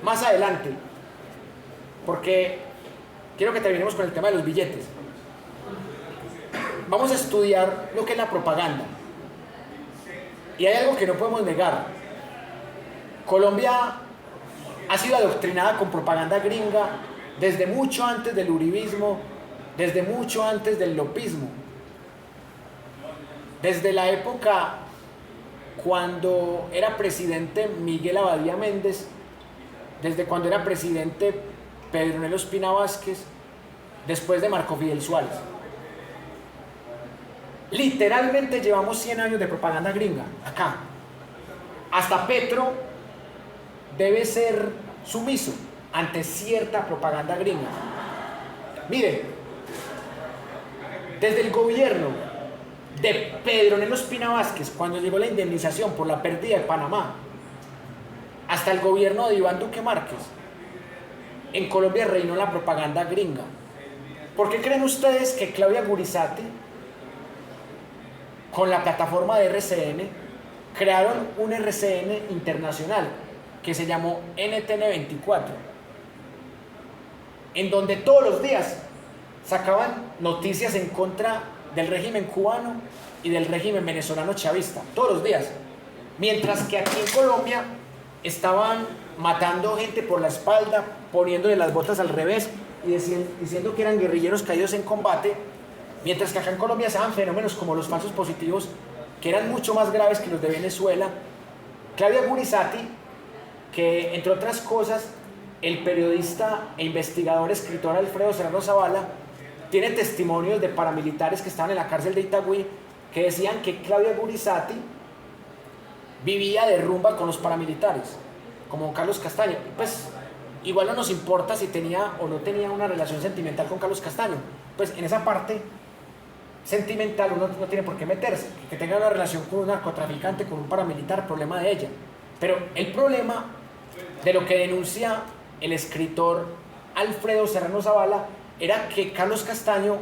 más adelante, porque quiero que terminemos con el tema de los billetes. Vamos a estudiar lo que es la propaganda. Y hay algo que no podemos negar. Colombia ha sido adoctrinada con propaganda gringa desde mucho antes del uribismo, desde mucho antes del lopismo. Desde la época cuando era presidente Miguel Abadía Méndez, desde cuando era presidente Pedro Espina Vázquez, después de Marco Fidel Suárez. Literalmente llevamos 100 años de propaganda gringa, acá. Hasta Petro debe ser sumiso ante cierta propaganda gringa. Miren, desde el gobierno de Pedro Espina Vázquez, cuando llegó la indemnización por la pérdida de Panamá, hasta el gobierno de Iván Duque Márquez, en Colombia reinó la propaganda gringa. ¿Por qué creen ustedes que Claudia Gurizati, con la plataforma de RCN, crearon un RCN internacional que se llamó NTN 24, en donde todos los días sacaban noticias en contra del régimen cubano y del régimen venezolano chavista, todos los días, mientras que aquí en Colombia estaban matando gente por la espalda, poniéndole las botas al revés y diciendo que eran guerrilleros caídos en combate, mientras que acá en Colombia se daban fenómenos como los falsos positivos, que eran mucho más graves que los de Venezuela. Claudia Gurizati, que entre otras cosas el periodista e investigador escritor Alfredo Serrano Zavala tiene testimonios de paramilitares que estaban en la cárcel de Itagüí que decían que Claudia Gurizati vivía de rumba con los paramilitares, como Carlos Castaño. Pues igual no nos importa si tenía o no tenía una relación sentimental con Carlos Castaño, pues en esa parte sentimental uno no tiene por qué meterse. Que tenga una relación con un narcotraficante, con un paramilitar, problema de ella. Pero el problema de lo que denuncia el escritor Alfredo Serrano Zavala era que Carlos Castaño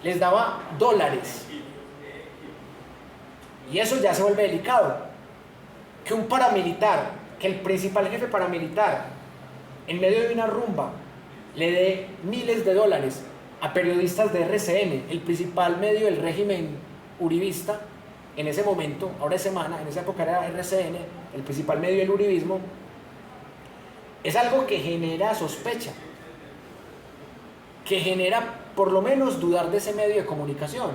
les daba dólares. Y eso ya se vuelve delicado. Que un paramilitar, que el principal jefe paramilitar, en medio de una rumba, le dé miles de dólares a periodistas de RCN, el principal medio del régimen uribista, en ese momento, ahora es Semana, en esa época era RCN, el principal medio del uribismo, es algo que genera sospecha, que genera por lo menos dudar de ese medio de comunicación.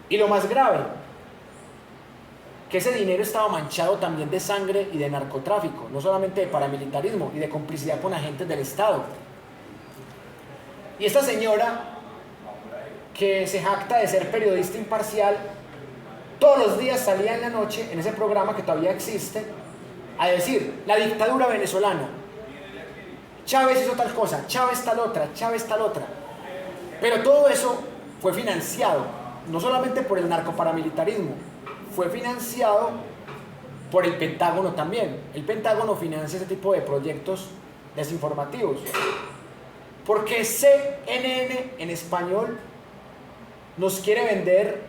Y lo más grave, que ese dinero estaba manchado también de sangre y de narcotráfico, no solamente de paramilitarismo y de complicidad con agentes del Estado. Y esta señora, que se jacta de ser periodista imparcial, todos los días salía en la noche, en ese programa que todavía existe, a decir, la dictadura venezolana, Chávez hizo tal cosa, Chávez tal otra, Chávez tal otra. Pero todo eso fue financiado, no solamente por el narcoparamilitarismo, fue financiado por el Pentágono también. El Pentágono financia ese tipo de proyectos desinformativos. Porque CNN en español nos quiere vender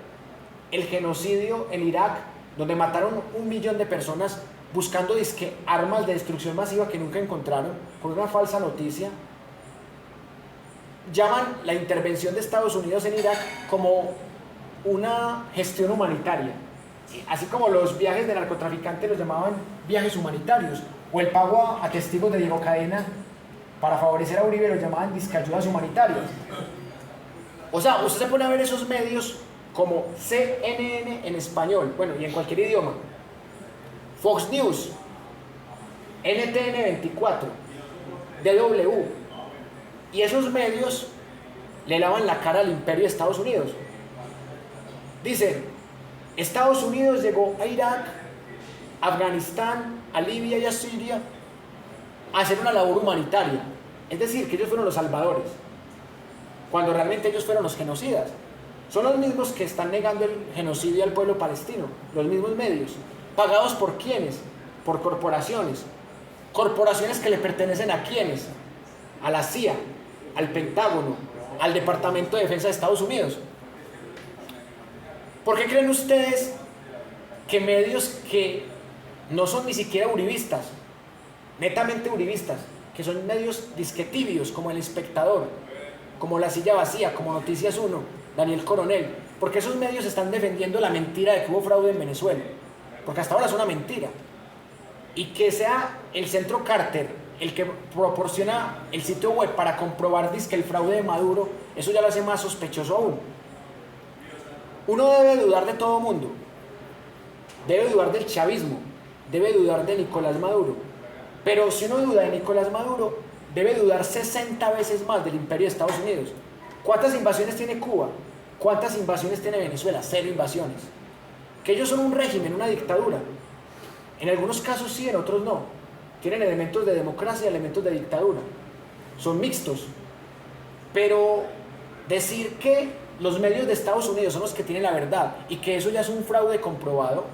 el genocidio en Irak, donde mataron 1 millón de personas buscando disque armas de destrucción masiva que nunca encontraron, por una falsa noticia. Llaman la intervención de Estados Unidos en Irak como una gestión humanitaria, así como los viajes de narcotraficantes los llamaban viajes humanitarios, o el pago a testigos de Diego Cadena para favorecer a Uribe los llamaban disque ayudas humanitarias. O sea, usted se pone a ver esos medios como CNN en español, bueno, y en cualquier idioma, Fox News, NTN 24, DW, y esos medios le lavan la cara al imperio de Estados Unidos. Dicen, Estados Unidos llegó a Irak, Afganistán, a Libia y a Siria a hacer una labor humanitaria, es decir, que ellos fueron los salvadores, cuando realmente ellos fueron los genocidas. Son los mismos que están negando el genocidio al pueblo palestino, los mismos medios, pagados por quiénes, por corporaciones, corporaciones que le pertenecen a quiénes, a la CIA, al Pentágono, al Departamento de Defensa de Estados Unidos. ¿Por qué creen ustedes que medios que no son ni siquiera uribistas, netamente uribistas, que son medios disque tibios, como El Espectador, como La Silla Vacía, como Noticias 1, Daniel Coronel, porque esos medios están defendiendo la mentira de que hubo fraude en Venezuela? Porque hasta ahora es una mentira. Y que sea el Centro Carter el que proporciona el sitio web para comprobar que el fraude de Maduro, eso ya lo hace más sospechoso aún. Uno debe dudar de todo mundo, debe dudar del chavismo, debe dudar de Nicolás Maduro, pero si uno duda de Nicolás Maduro, debe dudar 60 veces más del imperio de Estados Unidos. ¿Cuántas invasiones tiene Cuba? ¿Cuántas invasiones tiene Venezuela? 0 invasiones. Que ellos son un régimen, una dictadura. En algunos casos sí, en otros no. Tienen elementos de democracia y elementos de dictadura. Son mixtos. Pero decir que los medios de Estados Unidos son los que tienen la verdad y que eso ya es un fraude comprobado,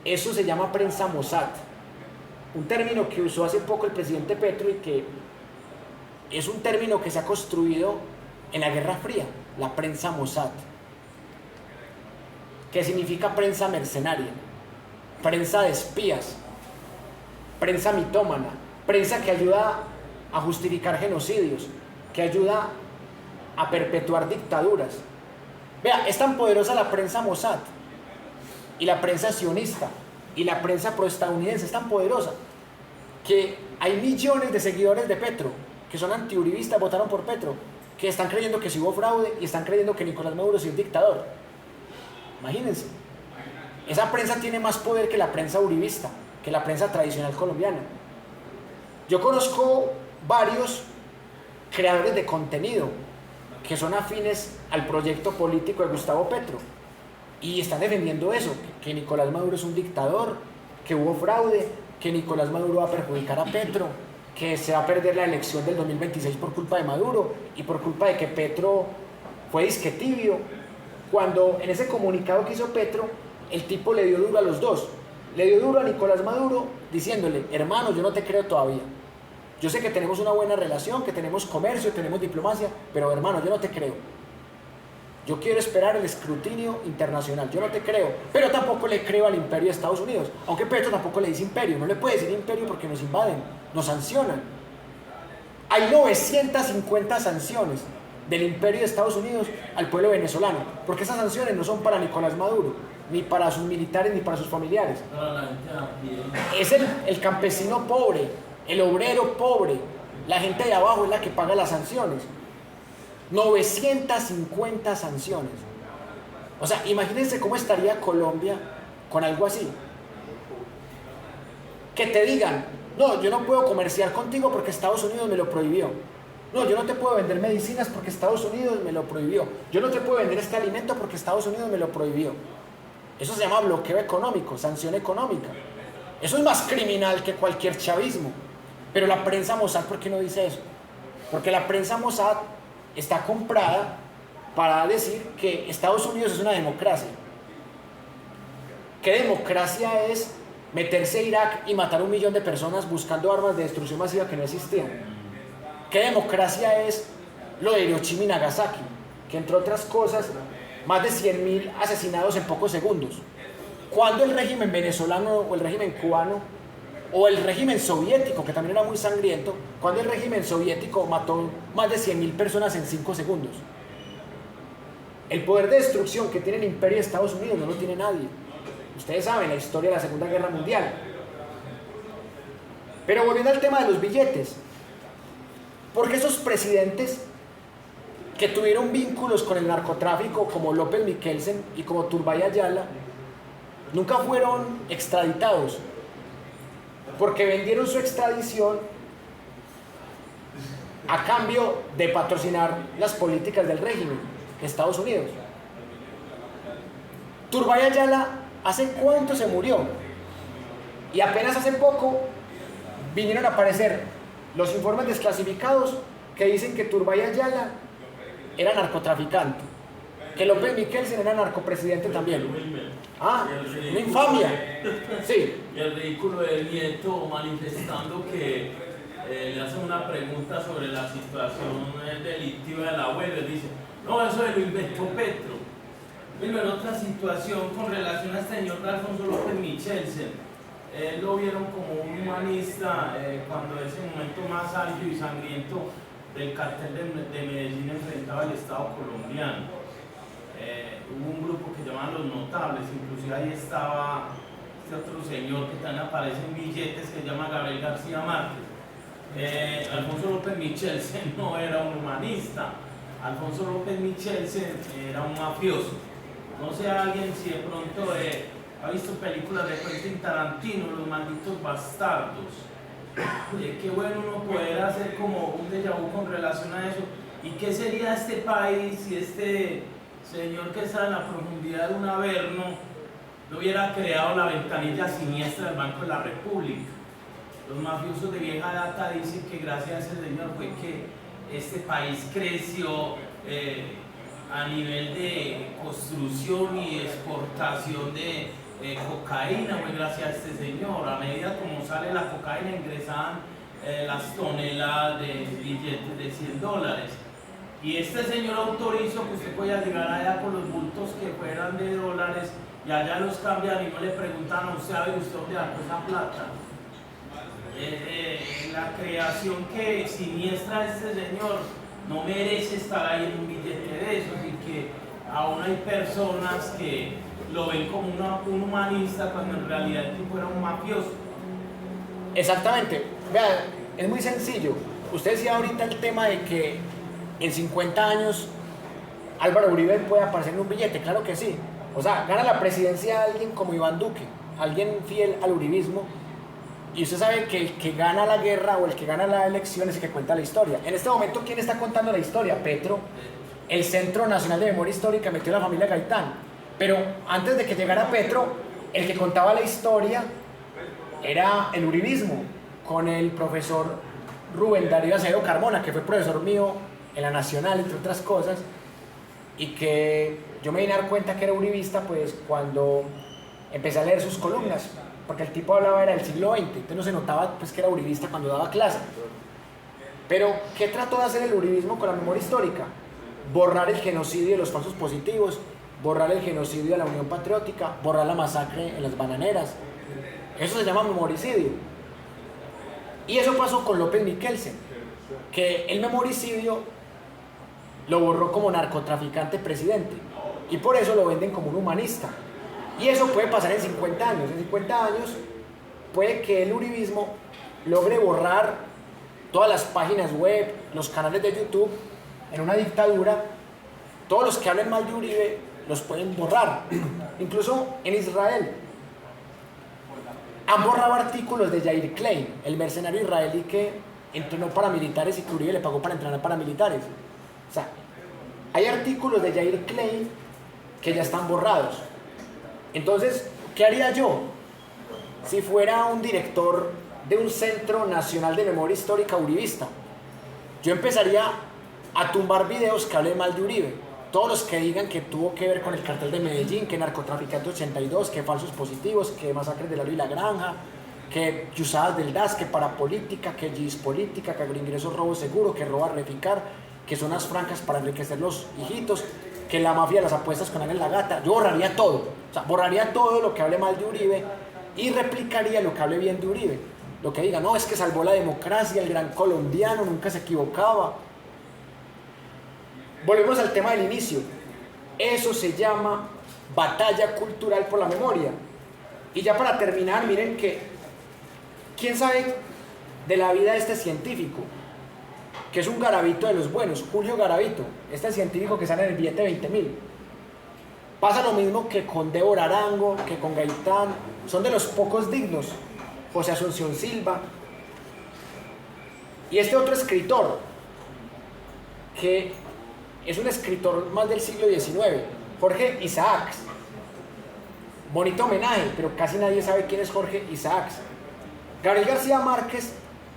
eso se llama prensa Mossad. Un término que usó hace poco el presidente Petro y que es un término que se ha construido en la Guerra Fría, la prensa Mossad, que significa prensa mercenaria, prensa de espías, prensa mitómana, prensa que ayuda a justificar genocidios, que ayuda a perpetuar dictaduras. Vea, es tan poderosa la prensa Mossad y la prensa sionista y la prensa proestadounidense, es tan poderosa que hay millones de seguidores de Petro que son antiuribistas, votaron por Petro, que están creyendo que sí hubo fraude y están creyendo que Nicolás Maduro sí es dictador. Imagínense, esa prensa tiene más poder que la prensa uribista, que la prensa tradicional colombiana. Yo conozco varios creadores de contenido que son afines al proyecto político de Gustavo Petro y están defendiendo eso, que Nicolás Maduro es un dictador, que hubo fraude, que Nicolás Maduro va a perjudicar a Petro, que se va a perder la elección del 2026 por culpa de Maduro y por culpa de que Petro fue disque tibio, cuando en ese comunicado que hizo Petro, el tipo le dio duro a los dos. Le dio duro a Nicolás Maduro diciéndole, hermano, yo no te creo todavía. Yo sé que tenemos una buena relación, que tenemos comercio, tenemos diplomacia, pero hermano, yo no te creo. Yo quiero esperar el escrutinio internacional, yo no te creo, pero tampoco le creo al imperio de Estados Unidos, aunque Petro tampoco le dice imperio, no le puede decir imperio porque nos invaden, nos sancionan. Hay 950 sanciones del imperio de Estados Unidos al pueblo venezolano, porque esas sanciones no son para Nicolás Maduro, ni para sus militares, ni para sus familiares. Es el campesino pobre, el obrero pobre, la gente de abajo es la que paga las sanciones. 950 sanciones. O sea, imagínense cómo estaría Colombia con algo así. Que te digan, no, yo no puedo comerciar contigo porque Estados Unidos me lo prohibió. No, yo no te puedo vender medicinas porque Estados Unidos me lo prohibió. Yo no te puedo vender este alimento porque Estados Unidos me lo prohibió. Eso se llama bloqueo económico, sanción económica. Eso es más criminal que cualquier chavismo. Pero la prensa Mossad, ¿por qué no dice eso? Porque la prensa Mossad está comprada para decir que Estados Unidos es una democracia. ¿Qué democracia es meterse a Irak y matar 1 millón de personas buscando armas de destrucción masiva que no existían. ¿Qué democracia es lo de Hiroshima y Nagasaki? Que entre otras cosas, más de 100.000 asesinados en pocos segundos. ¿Cuándo el régimen venezolano o el régimen cubano o el régimen soviético, que también era muy sangriento, cuando el régimen soviético mató más de 100.000 personas en 5 segundos? El poder de destrucción que tiene el imperio de Estados Unidos no lo tiene nadie. Ustedes saben la historia de la Segunda Guerra Mundial. Pero volviendo al tema de los billetes, ¿por qué esos presidentes que tuvieron vínculos con el narcotráfico, como López Miquelsen y como Turbay Ayala, nunca fueron extraditados? Porque vendieron su extradición a cambio de patrocinar las políticas del régimen de Estados Unidos. Turbay Ayala, ¿hace cuánto se murió? Y apenas hace poco vinieron a aparecer los informes desclasificados que dicen que Turbay Ayala era narcotraficante, que López Miquelsen era narcopresidente también. Ah, una infamia. Sí. Y el ridículo del nieto manifestando que le hacen una pregunta sobre la situación delictiva del abuelo y dice, no, eso lo inventó Petro. Pero en otra situación con relación a este señor Alfonso López Miquelsen, lo vieron como un humanista cuando ese momento más álgido y sangriento del cartel de Medellín enfrentaba al Estado colombiano. Hubo un grupo que llamaban Los Notables, inclusive ahí estaba este otro señor que también aparece en billetes que se llama Gabriel García Márquez. Alfonso López Miquelsen no era un humanista, Alfonso López Miquelsen era un mafioso. No sé alguien si de pronto ha visto películas de Quentin Tarantino, Los Malditos Bastardos. Qué bueno uno poder hacer como un déjà vu con relación a eso. ¿Y qué sería este país si este señor que está en la profundidad de un averno no hubiera creado la ventanilla siniestra del Banco de la República? Los mafiosos de vieja data dicen que gracias a ese señor fue que este país creció a nivel de construcción y exportación de cocaína, pues gracias a este señor. A medida como sale la cocaína ingresaban las toneladas de billetes de $100. Y este señor autorizó que usted podía llegar allá con los bultos que fueran de dólares y allá los cambian y no le preguntan a usted, a ver, ¿usted dónde sacó esa plata? La creación que siniestra de este señor no merece estar ahí en un billete de esos, y que aún hay personas que lo ven como un humanista cuando en realidad el tipo era un mafioso. Exactamente. Vean, es muy sencillo. Usted decía ahorita el tema de que en 50 años Álvaro Uribe puede aparecer en un billete. Claro que sí. O sea, gana la presidencia alguien como Iván Duque, alguien fiel al uribismo, y usted sabe que el que gana la guerra o el que gana la elección es el que cuenta la historia. En este momento, ¿quién está contando la historia? Petro. El Centro Nacional de Memoria Histórica metió a la familia Gaitán. Pero antes de que llegara Petro, el que contaba la historia era el uribismo, con el profesor Rubén Darío Acevedo Carmona, que fue profesor mío en la Nacional, entre otras cosas, y que yo me vine a dar cuenta que era uribista pues cuando empecé a leer sus columnas, porque el tipo hablaba era del siglo XX, entonces no se notaba pues que era uribista cuando daba clase. Pero, ¿qué trató de hacer el uribismo con la memoria histórica? Borrar el genocidio de los falsos positivos, borrar el genocidio de la Unión Patriótica, borrar la masacre en las bananeras. Eso se llama memoricidio. Y eso pasó con López Miquelsen, que el memoricidio lo borró como narcotraficante presidente, y por eso lo venden como un humanista. Y eso puede pasar en 50 años. En 50 años puede que el uribismo logre borrar todas las páginas web, los canales de YouTube. En una dictadura, todos los que hablen mal de Uribe los pueden borrar. Incluso en Israel han borrado artículos de Yair Klein, el mercenario israelí que entrenó paramilitares y que Uribe le pagó para entrenar paramilitares. O sea, hay artículos de Yair Klein que ya están borrados. Entonces, ¿qué haría yo si fuera un director de un Centro Nacional de Memoria Histórica uribista? Yo empezaría a tumbar videos que hablen mal de Uribe. todos los que digan que tuvo que ver con el cartel de Medellín, que narcotraficante 82, que falsos positivos, que masacres de Lalo y la Granja, que chuzadas del DAS, que parapolítica, que GIS política, que agroingresos robo seguro, que roba reficar, que zonas francas para enriquecer los hijitos, que la mafia de las apuestas con Ángel la Gata. Yo borraría todo, o sea, borraría todo lo que hable mal de Uribe y replicaría lo que hable bien de Uribe. Lo que diga, no, es que salvó la democracia, el gran colombiano, nunca se equivocaba. Volvemos al tema del inicio. Eso se llama batalla cultural por la memoria. Y ya para terminar, miren que, ¿quién sabe de la vida de este científico? Que es un Garavito de los buenos, Julio Garavito, este científico que sale en el billete de 20.000. Pasa lo mismo que con Débora Arango, que con Gaitán, son de los pocos dignos, José Asunción Silva. Y este otro escritor, que es un escritor más del siglo XIX, Jorge Isaacs. Bonito homenaje, pero casi nadie sabe quién es Jorge Isaacs. Gabriel García Márquez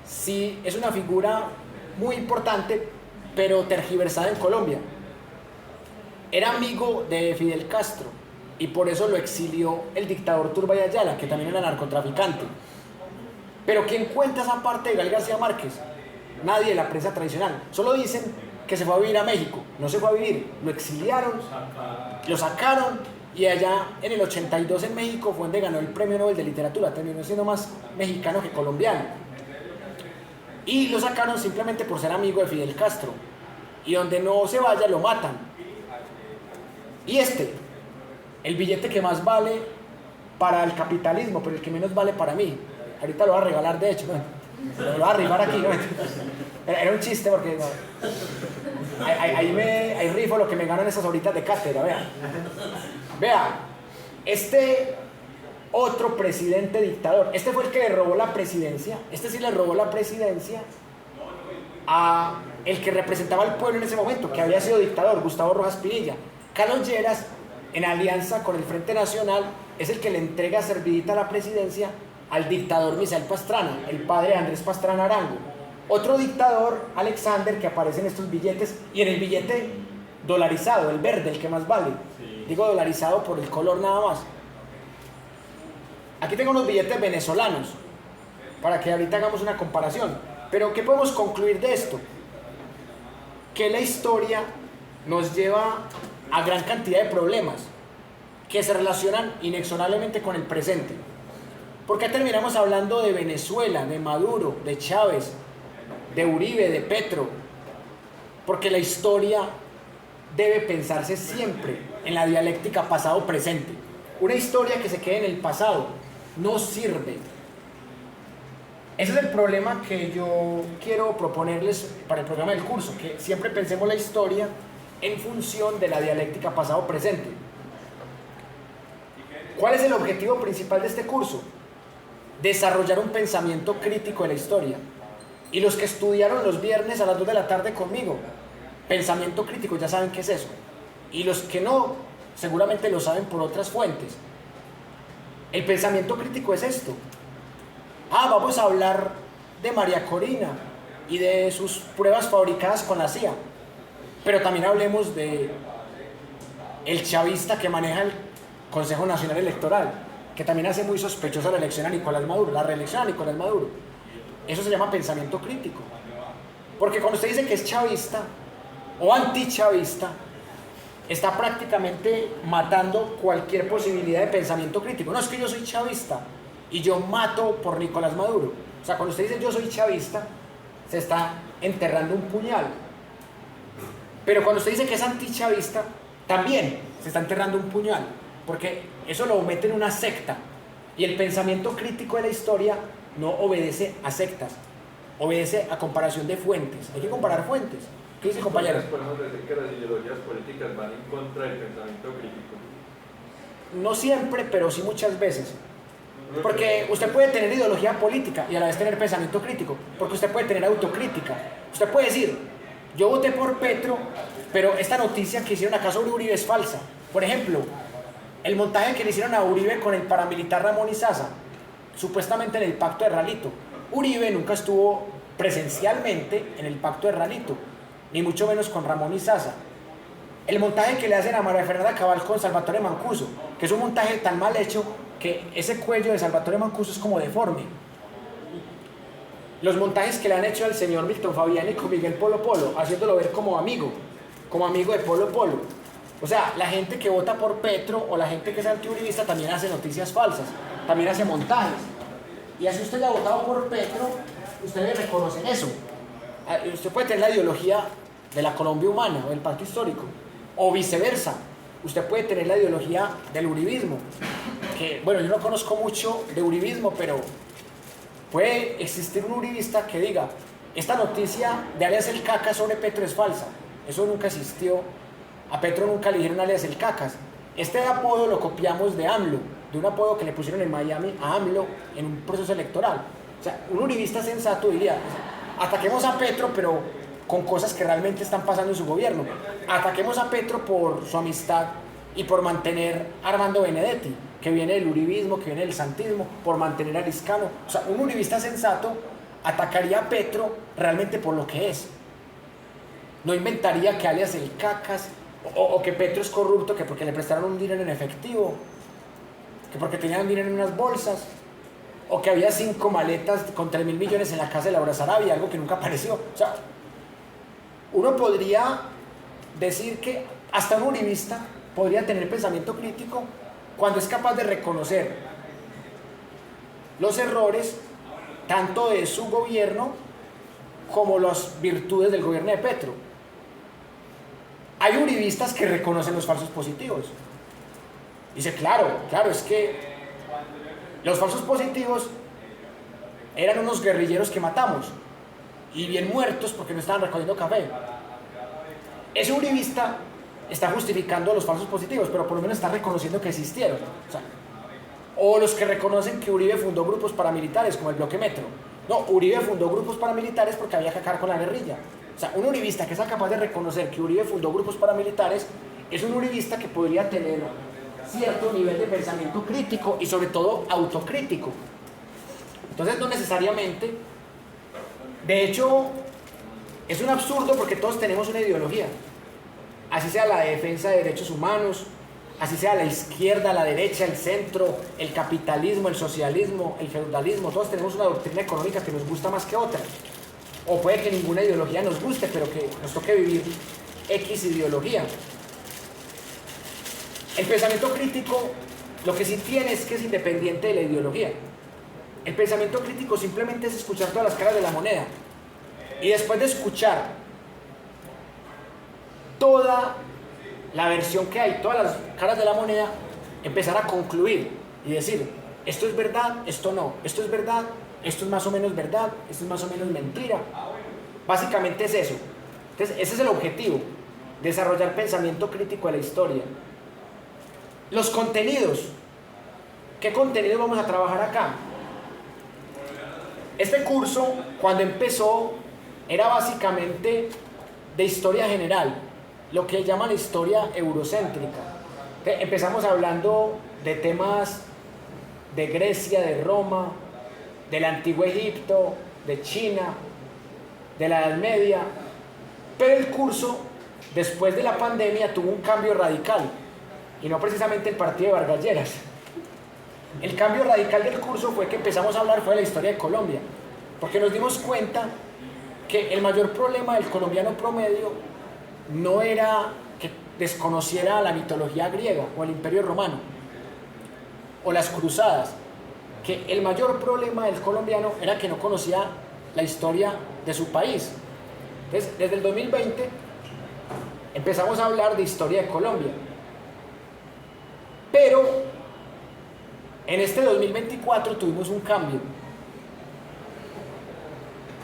sí es una figura muy importante, pero tergiversada en Colombia. Era amigo de Fidel Castro y por eso lo exilió el dictador Turbay Ayala, que también era narcotraficante. Pero ¿quién cuenta esa parte de Gabriel García Márquez? Nadie de la prensa tradicional. Solo dicen que se fue a vivir a México. No se fue a vivir, lo exiliaron, lo sacaron, y allá en el 82 en México fue donde ganó el Premio Nobel de Literatura. Terminó siendo más mexicano que colombiano. Y lo sacaron simplemente por ser amigo de Fidel Castro. Y donde no se vaya lo matan. Y el billete que más vale para el capitalismo, pero el que menos vale para mí. Ahorita lo voy a regalar, de hecho, ¿no? Lo voy a arribar aquí, ¿no? Era un chiste porque no. Ahí rifo lo que me ganan esas horitas de cátedra, vea, este otro presidente dictador, este fue el que le robó la presidencia, este sí le robó la presidencia a el que representaba al pueblo en ese momento, que había sido dictador, Gustavo Rojas Pinilla. Carlos Lleras, en alianza con el Frente Nacional, es el que le entrega servidita la presidencia al dictador Misael Pastrana, el padre de Andrés Pastrana Arango. Otro dictador, Alexander, que aparece en estos billetes, y en el billete dolarizado, el verde, el que más vale. Sí. Digo dolarizado por el color nada más. Aquí tengo unos billetes venezolanos, para que ahorita hagamos una comparación. Pero ¿qué podemos concluir de esto? Que la historia nos lleva a gran cantidad de problemas que se relacionan inexorablemente con el presente. Porque terminamos hablando de Venezuela, de Maduro, de Chávez, de Uribe, de Petro. Porque la historia debe pensarse siempre en la dialéctica pasado-presente. Una historia que se quede en el pasado no sirve. Ese es el problema que yo quiero proponerles para el programa del curso, que siempre pensemos la historia en función de la dialéctica pasado-presente. ¿Cuál es el objetivo principal de este curso? Desarrollar un pensamiento crítico de la historia. Y los que estudiaron los viernes a las 2 de la tarde conmigo, pensamiento crítico, ya saben qué es eso. Y los que no, seguramente lo saben por otras fuentes. El pensamiento crítico es esto. Vamos a hablar de María Corina y de sus pruebas fabricadas con la CIA. Pero también hablemos de el chavista que maneja el Consejo Nacional Electoral, que también hace muy sospechosa la elección a Nicolás Maduro, la reelección a Nicolás Maduro. Eso se llama pensamiento crítico. Porque cuando usted dice que es chavista o antichavista, está prácticamente matando cualquier posibilidad de pensamiento crítico. No, es que yo soy chavista y yo mato por Nicolás Maduro. O sea, cuando usted dice yo soy chavista, se está enterrando un puñal. Pero cuando usted dice que es antichavista, también se está enterrando un puñal, porque eso lo mete en una secta. Y el pensamiento crítico de la historia no obedece a sectas, obedece a comparación de fuentes. Hay que comparar fuentes. ¿Qué dice, compañero? ¿Podemos decir que las ideologías políticas van en contra del pensamiento crítico? No siempre, pero sí muchas veces. Porque usted puede tener ideología política y a la vez tener pensamiento crítico, porque usted puede tener autocrítica. Usted puede decir, yo voté por Petro, pero esta noticia que hicieron acá sobre Uribe es falsa. Por ejemplo, el montaje que le hicieron a Uribe con el paramilitar Ramón Izaza, supuestamente en el pacto de Ralito. Uribe nunca estuvo presencialmente en el pacto de Ralito, ni mucho menos con Ramón Izaza. el montaje que le hacen a María Fernanda Cabal con Salvatore Mancuso, que es un montaje tan mal hecho que ese cuello de Salvatore Mancuso es como deforme. Los montajes que le han hecho al señor Milton Fabiani con Miguel Polo Polo, haciéndolo ver como amigo de Polo Polo. O sea, la gente que vota por Petro o la gente que es antiuribista también hace noticias falsas, también hace montajes. Y así usted haya votado por Petro, usted debe reconocer eso. Usted puede tener la ideología de la Colombia humana o del pacto histórico, o viceversa. Usted puede tener la ideología del uribismo, que, bueno, yo no conozco mucho de uribismo, pero puede existir un uribista que diga, esta noticia de alias el Cacas sobre Petro es falsa, eso nunca existió, a Petro nunca le dijeron alias el Cacas. Este apodo lo copiamos de AMLO, de un apodo que le pusieron en Miami a AMLO en un proceso electoral. O sea, un uribista sensato diría, ataquemos a Petro, pero con cosas que realmente están pasando en su gobierno. Ataquemos a Petro por su amistad y por mantener a Armando Benedetti, que viene del uribismo, que viene del santismo, por mantener a Liscano. O sea, un uribista sensato atacaría a Petro realmente por lo que es. No inventaría que alias el Cacas, o que Petro es corrupto, que porque le prestaron un dinero en efectivo, que porque tenían dinero en unas bolsas, o que había 5 maletas con 3.000 millones en la casa de Laura Sarabia, algo que nunca apareció. O sea, uno podría decir que hasta un uribista podría tener pensamiento crítico cuando es capaz de reconocer los errores tanto de su gobierno como las virtudes del gobierno de Petro. Hay uribistas que reconocen los falsos positivos. Dice, claro, es que los falsos positivos eran unos guerrilleros que matamos y bien muertos porque no estaban recogiendo café. Ese uribista está justificando los falsos positivos, pero por lo menos está reconociendo que existieron. O los que reconocen que Uribe fundó grupos paramilitares como el Bloque Metro. No, Uribe fundó grupos paramilitares porque había que acabar con la guerrilla. O sea, un uribista que sea capaz de reconocer que Uribe fundó grupos paramilitares es un uribista que podría tener cierto nivel de pensamiento crítico y sobre todo autocrítico. Entonces no necesariamente, de hecho es un absurdo porque todos tenemos una ideología, así sea la defensa de derechos humanos, así sea la izquierda, la derecha, el centro, el capitalismo, el socialismo, el feudalismo, todos tenemos una doctrina económica que nos gusta más que otra, o puede que ninguna ideología nos guste, pero que nos toque vivir X ideología. El pensamiento crítico lo que sí tiene es que es independiente de la ideología. El pensamiento crítico simplemente es escuchar todas las caras de la moneda y después de escuchar toda la versión que hay, todas las caras de la moneda, empezar a concluir y decir, esto es verdad, esto no, esto es verdad, esto es más o menos verdad, esto es más o menos mentira. Básicamente es eso. Entonces, ese es el objetivo, desarrollar pensamiento crítico de la historia. Los contenidos. ¿Qué contenidos vamos a trabajar acá? Este curso, cuando empezó, era básicamente de historia general, lo que llaman la historia eurocéntrica. Empezamos hablando de temas de Grecia, de Roma, del Antiguo Egipto, de China, de la Edad Media, pero el curso, después de la pandemia, tuvo un cambio radical, y no precisamente el partido de Vargas Lleras. El cambio radical del curso fue que empezamos a hablar fue de la historia de Colombia, porque nos dimos cuenta que el mayor problema del colombiano promedio no era que desconociera la mitología griega o el imperio romano o las cruzadas, que el mayor problema del colombiano era que no conocía la historia de su país. Entonces, desde el 2020 empezamos a hablar de historia de Colombia, pero en este 2024 tuvimos un cambio.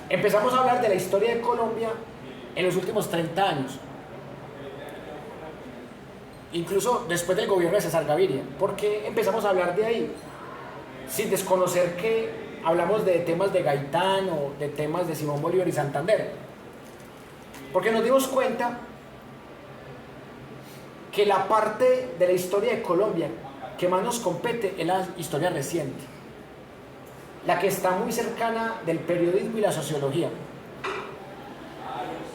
Empezamos a hablar de la historia de Colombia en los últimos 30 años, incluso después del gobierno de César Gaviria. ¿Por qué empezamos a hablar de ahí? Sin desconocer que hablamos de temas de Gaitán o de temas de Simón Bolívar y Santander, porque nos dimos cuenta que la parte de la historia de Colombia que más nos compete es la historia reciente, la que está muy cercana del periodismo y la sociología.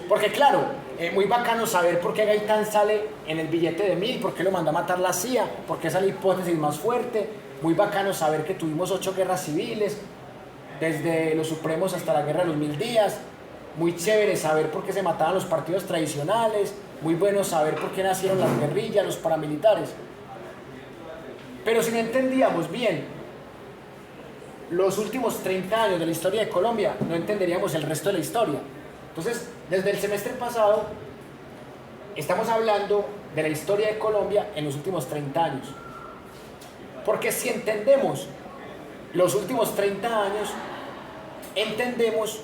Porque claro, Muy bacano saber por qué Gaitán sale en el billete de 1000, por qué lo mandó a matar la CIA, porque esa es la hipótesis más fuerte. Muy bacano saber que tuvimos 8 guerras civiles, desde los Supremos hasta la Guerra de los 1000 días. Muy chévere saber por qué se mataban los partidos tradicionales. Muy bueno saber por qué nacieron las guerrillas, los paramilitares. Pero si no entendíamos bien los últimos 30 años de la historia de Colombia, no entenderíamos el resto de la historia. Entonces, desde el semestre pasado, estamos hablando de la historia de Colombia en los últimos 30 años. Porque si entendemos los últimos 30 años, entendemos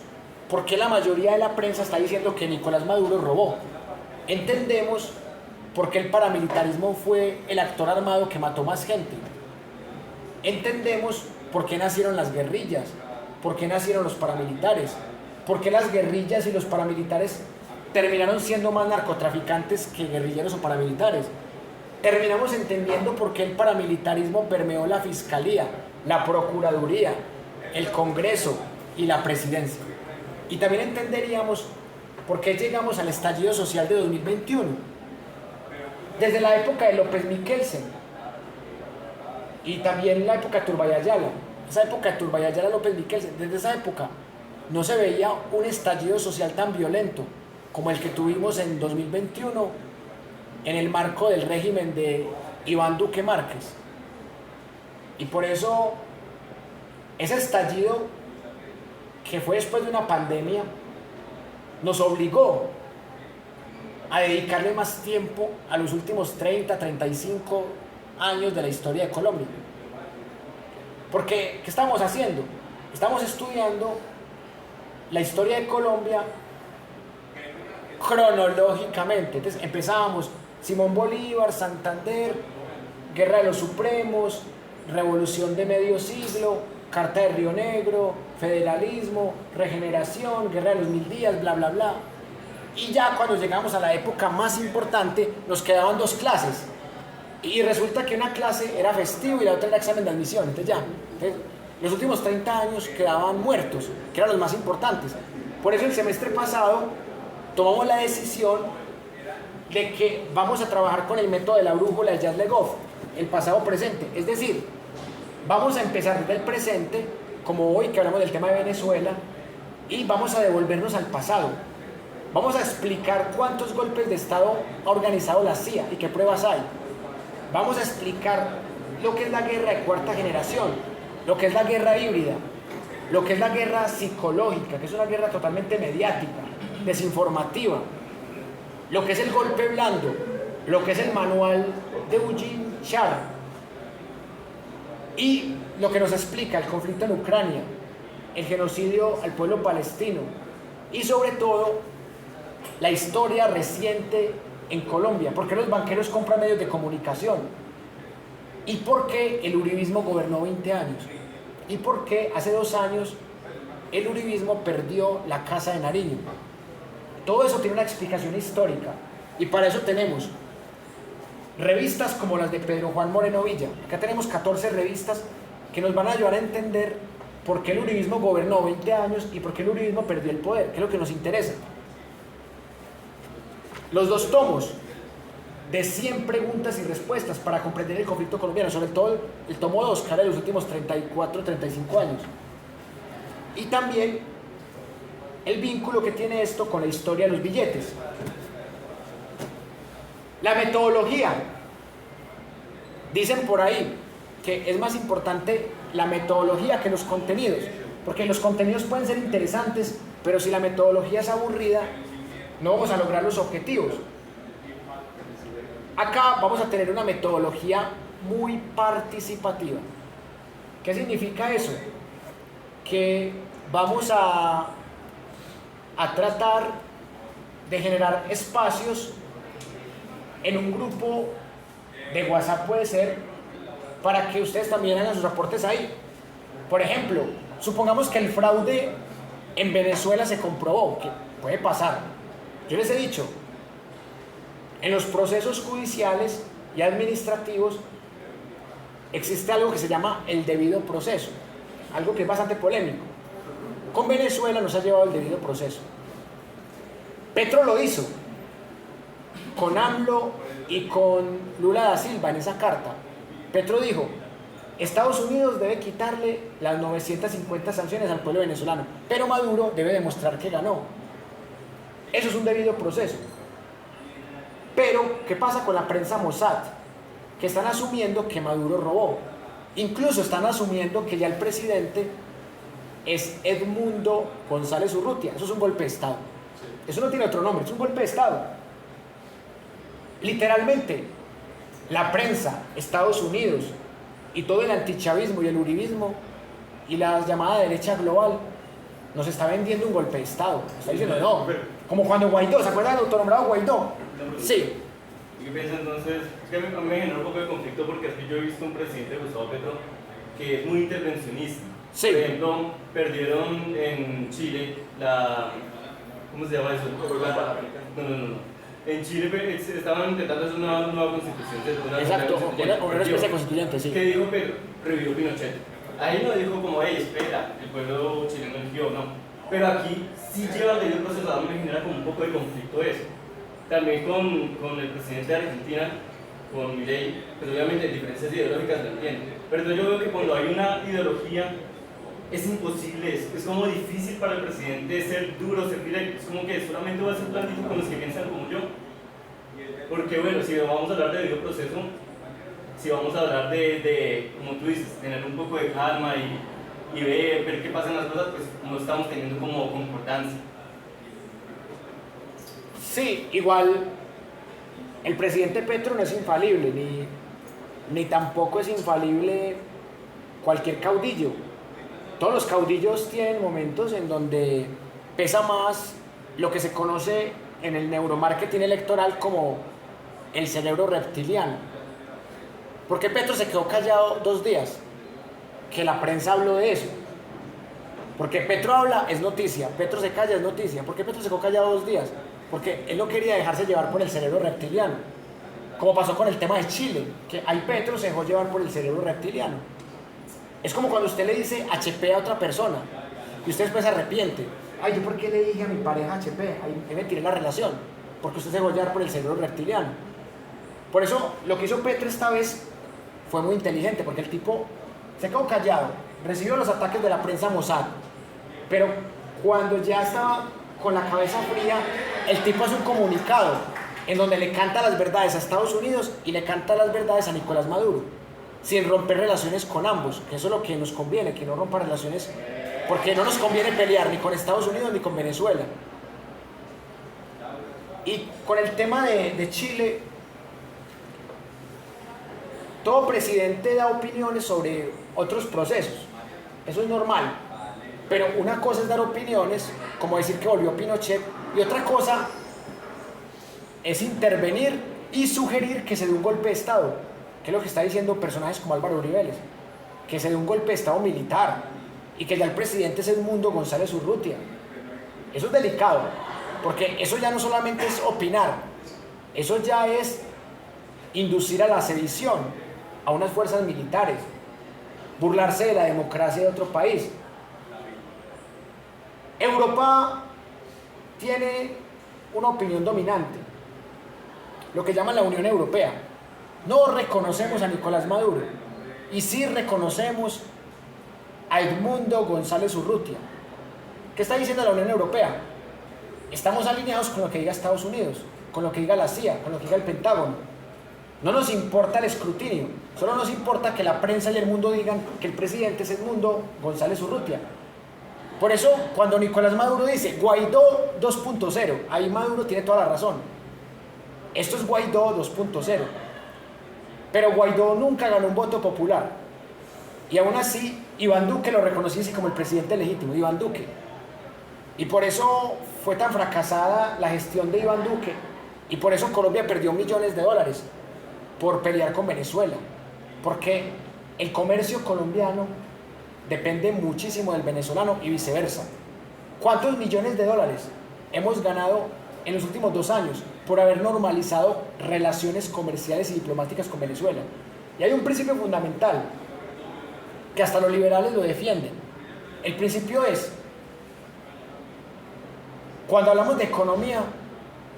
por qué la mayoría de la prensa está diciendo que Nicolás Maduro robó. Entendemos por qué el paramilitarismo fue el actor armado que mató más gente. Entendemos por qué nacieron las guerrillas, por qué nacieron los paramilitares, por qué las guerrillas y los paramilitares terminaron siendo más narcotraficantes que guerrilleros o paramilitares. Terminamos entendiendo por qué el paramilitarismo permeó la fiscalía, la procuraduría, el Congreso y la presidencia. Y también entenderíamos por qué llegamos al estallido social de 2021. Desde la época de López Miquelsen y también la época de Turbay Ayala, esa época de Turbay Ayala, López Miquelsen, desde esa época no se veía un estallido social tan violento como el que tuvimos en 2021 en el marco del régimen de Iván Duque Márquez. Y por eso ese estallido, que fue después de una pandemia, nos obligó a dedicarle más tiempo a los últimos 30, 35 años de la historia de Colombia. Porque, ¿qué estamos haciendo? Estamos estudiando la historia de Colombia cronológicamente. Entonces empezábamos Simón Bolívar, Santander, Guerra de los Supremos, Revolución de Medio Siglo, Carta de Río Negro, federalismo, regeneración, Guerra de los 1000 días, bla, bla, bla. Y ya cuando llegamos a la época más importante, nos quedaban 2 clases. Y resulta que una clase era festivo y la otra era examen de admisión. Entonces los últimos 30 años quedaban muertos, que eran los más importantes. Por eso el semestre pasado tomamos la decisión de que vamos a trabajar con el método de la brújula de Jacques Le Goff, el pasado presente. Es decir, vamos a empezar desde el presente, como hoy que hablamos del tema de Venezuela, y vamos a devolvernos al pasado. Vamos a explicar cuántos golpes de Estado ha organizado la CIA y qué pruebas hay. Vamos a explicar lo que es la guerra de cuarta generación, lo que es la guerra híbrida, lo que es la guerra psicológica, que es una guerra totalmente mediática, desinformativa, lo que es el golpe blando, lo que es el manual de Eugene Char, y lo que nos explica el conflicto en Ucrania, el genocidio al pueblo palestino, y sobre todo la historia reciente en Colombia, por qué los banqueros compran medios de comunicación, y por qué el uribismo gobernó 20 años, y por qué hace 2 años el uribismo perdió la Casa de Nariño. Todo eso tiene una explicación histórica, y para eso tenemos revistas como las de Pedro Juan Moreno Villa. Acá tenemos 14 revistas que nos van a ayudar a entender por qué el uribismo gobernó 20 años y por qué el uribismo perdió el poder, que es lo que nos interesa. Los 2 tomos de 100 preguntas y respuestas para comprender el conflicto colombiano, sobre todo el tomo 2, que habla de los últimos 34, 35 años. Y también el vínculo que tiene esto con la historia de los billetes. La metodología. Dicen por ahí que es más importante la metodología que los contenidos, porque los contenidos pueden ser interesantes, pero si la metodología es aburrida, no vamos a lograr los objetivos. Acá vamos a tener una metodología muy participativa. ¿Qué significa eso? Que vamos a tratar de generar espacios en un grupo de WhatsApp, puede ser, para que ustedes también hagan sus aportes ahí. Por ejemplo, supongamos que el fraude en Venezuela se comprobó, que puede pasar. Yo les he dicho, en los procesos judiciales y administrativos existe algo que se llama el debido proceso, algo que es bastante polémico. Con Venezuela nos ha llevado el debido proceso. Petro lo hizo, con AMLO y con Lula da Silva en esa carta. Petro dijo, Estados Unidos debe quitarle las 950 sanciones al pueblo venezolano, pero Maduro debe demostrar que ganó. Eso es un debido proceso. Pero, ¿qué pasa con la prensa Mossad? Que están asumiendo que Maduro robó. Incluso están asumiendo que ya el presidente es Edmundo González Urrutia. Eso es un golpe de Estado. Eso no tiene otro nombre, es un golpe de Estado. Literalmente, la prensa, Estados Unidos y todo el antichavismo y el uribismo y la llamada derecha global nos está vendiendo un golpe de Estado. Está diciendo no, como cuando Guaidó, ¿se acuerdan del autonombrado Guaidó? Sí. ¿Y qué piensa entonces? Es que a mí me genera un poco de conflicto porque es que yo he visto un presidente, Gustavo Petro, que es muy intervencionista. Sí. Por ejemplo, perdieron en Chile la... ¿Cómo se llama eso? No. En Chile estaban intentando hacer una nueva constitución. Exacto, una especie de constituyente, sí. ¿Qué dijo Petro? Revivió Pinochet. Ahí no dijo como, hey, espera, el pueblo chileno eligió, no. Pero aquí sí lleva el debido proceso, a mí me genera como un poco de conflicto eso. También con el presidente de Argentina, con Milei, pues obviamente diferencias ideológicas lo entiendo. Pero entonces yo veo que cuando hay una ideología es imposible, es como difícil para el presidente ser duro, ser directo, es como que solamente va a ser blandito con los que piensan como yo. Porque bueno, si vamos a hablar de debido proceso, si vamos a hablar de como tú dices, tener un poco de calma y ver qué pasan las cosas, pues no estamos teniendo como concordancia. Sí, igual el presidente Petro no es infalible, ni tampoco es infalible cualquier caudillo. Todos los caudillos tienen momentos en donde pesa más lo que se conoce en el neuromarketing electoral como el cerebro reptiliano. ¿Por qué Petro se quedó callado 2 días? Que la prensa habló de eso. Porque Petro habla, es noticia. Petro se calla, es noticia. ¿Por qué Petro se quedó callado 2 días? Porque él no quería dejarse llevar por el cerebro reptiliano. Como pasó con el tema de Chile, que ahí Petro se dejó llevar por el cerebro reptiliano. Es como cuando usted le dice HP a otra persona y usted después se arrepiente. Ay, ¿yo por qué le dije a mi pareja HP? Ahí me tiré la relación. Porque usted se dejó llevar por el cerebro reptiliano. Por eso, lo que hizo Petro esta vez fue muy inteligente, porque el tipo se quedó callado, recibió los ataques de la prensa Mossad, pero cuando ya estaba con la cabeza fría, el tipo hace un comunicado en donde le canta las verdades a Estados Unidos y le canta las verdades a Nicolás Maduro, sin romper relaciones con ambos, que eso es lo que nos conviene, que no rompa relaciones, porque no nos conviene pelear ni con Estados Unidos ni con Venezuela. Y con el tema de Chile, todo presidente da opiniones sobre otros procesos, eso es normal, pero una cosa es dar opiniones, como decir que volvió Pinochet, y otra cosa es intervenir y sugerir que se dé un golpe de Estado, que es lo que está diciendo personajes como Álvaro Uribe Vélez, que se dé un golpe de Estado militar, y que ya el presidente es Edmundo González Urrutia. Eso es delicado, porque eso ya no solamente es opinar, eso ya es inducir a la sedición, a unas fuerzas militares, burlarse de la democracia de otro país. Europa tiene una opinión dominante, lo que llaman la Unión Europea. No reconocemos a Nicolás Maduro y sí reconocemos a Edmundo González Urrutia. ¿Qué está diciendo la Unión Europea? Estamos alineados con lo que diga Estados Unidos, con lo que diga la CIA, con lo que diga el Pentágono. No nos importa el escrutinio, solo nos importa que la prensa y el mundo digan que el presidente es Edmundo González Urrutia. Por eso, cuando Nicolás Maduro dice Guaidó 2.0, ahí Maduro tiene toda la razón. Esto es Guaidó 2.0. Pero Guaidó nunca ganó un voto popular. Y aún así, Iván Duque lo reconociese como el presidente legítimo, Iván Duque. Y por eso fue tan fracasada la gestión de Iván Duque. Y por eso Colombia perdió millones de dólares por pelear con Venezuela. Porque el comercio colombiano depende muchísimo del venezolano y viceversa. ¿Cuántos millones de dólares hemos ganado en los últimos 2 años por haber normalizado relaciones comerciales y diplomáticas con Venezuela? Y hay un principio fundamental que hasta los liberales lo defienden. El principio es, cuando hablamos de economía,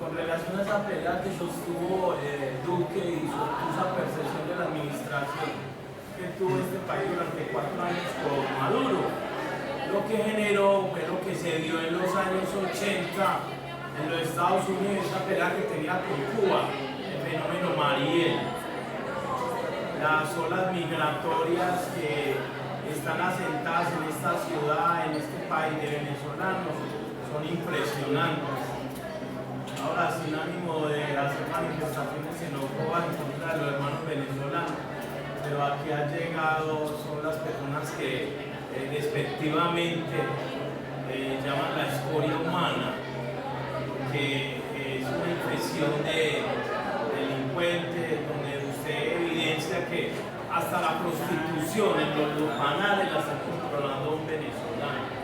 con relación a esa pelea que sostuvo Duque y su obtusa percepción de la administración que tuvo este país durante 4 años con Maduro, lo que generó fue lo que se dio en los años 80 en los Estados Unidos, esa pelea que tenía con Cuba, el fenómeno Mariel, las olas migratorias que están asentadas en esta ciudad, en este país de venezolanos, son impresionantes. Ahora, sin ánimo de hacer manifestaciones xenófobas en contra de los hermanos venezolanos, pero aquí han llegado, son las personas que despectivamente llaman la escoria humana, que es una impresión de delincuente, donde usted evidencia que hasta la prostitución en los panales la está controlando un venezolano.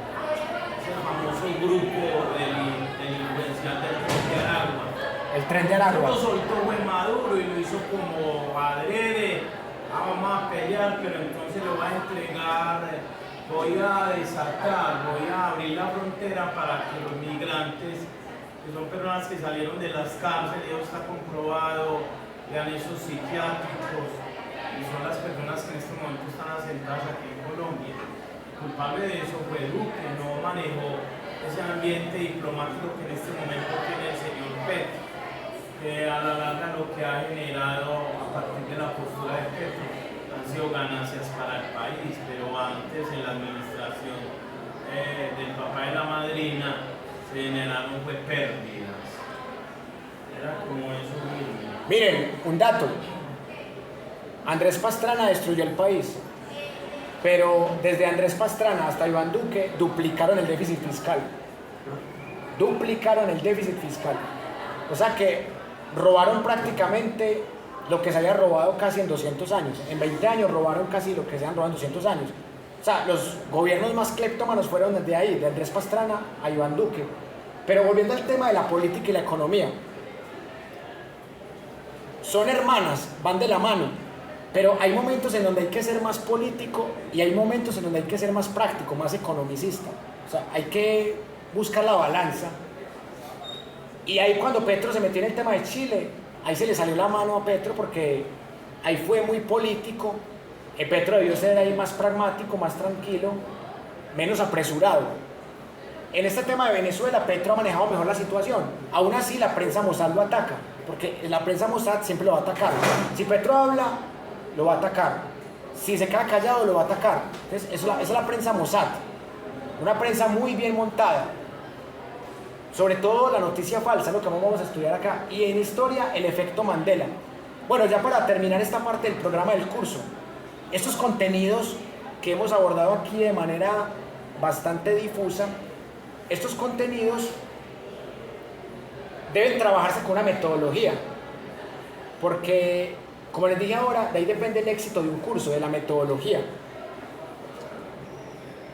Es el famoso grupo delincuencial del Tren de Aragua. El Tren de Aragua. Lo soltó fue Maduro y lo hizo como adrede. Vamos a pelear, pero entonces lo va a entregar. Voy a desatar, voy a abrir la frontera para que los migrantes, que son personas que salieron de las cárceles, eso está comprobado, de anexos psiquiátricos, y son las personas que en este momento están asentadas aquí en Colombia. El culpable de eso fue Duque, no manejó ese ambiente diplomático que en este momento tiene el señor Petro, que a la larga lo que ha generado a partir de la postura de Petro han sido ganancias para el país, pero antes en la administración del papá de la madrina se generaron fue pérdidas. Era como eso mismo. Miren, un dato. Andrés Pastrana destruyó el país, pero desde Andrés Pastrana hasta Iván Duque duplicaron el déficit fiscal. Duplicaron el déficit fiscal. O sea que robaron prácticamente lo que se había robado casi en 200 años. En 20 años robaron casi lo que se han robado en 200 años. O sea, los gobiernos más cleptómanos fueron desde ahí, de Andrés Pastrana a Iván Duque. Pero volviendo al tema de la política y la economía, son hermanas, van de la mano, pero hay momentos en donde hay que ser más político y hay momentos en donde hay que ser más práctico, más economicista. O sea, hay que buscar la balanza. Y ahí cuando Petro se metió en el tema de Chile, ahí se le salió la mano a Petro porque ahí fue muy político. Petro debió ser ahí más pragmático, más tranquilo, menos apresurado. En este tema de Venezuela, Petro ha manejado mejor la situación. Aún así, la prensa Mossad lo ataca, porque la prensa Mossad siempre lo va a atacar. Si Petro habla, lo va a atacar. Si se queda callado, lo va a atacar. Entonces, esa es la prensa Mossad. Una prensa muy bien montada. Sobre todo la noticia falsa, lo que vamos a estudiar acá. Y en historia, el efecto Mandela. Bueno, ya para terminar esta parte del programa del curso, estos contenidos que hemos abordado aquí de manera bastante difusa, estos contenidos deben trabajarse con una metodología, porque, como les dije ahora, de ahí depende el éxito de un curso, de la metodología.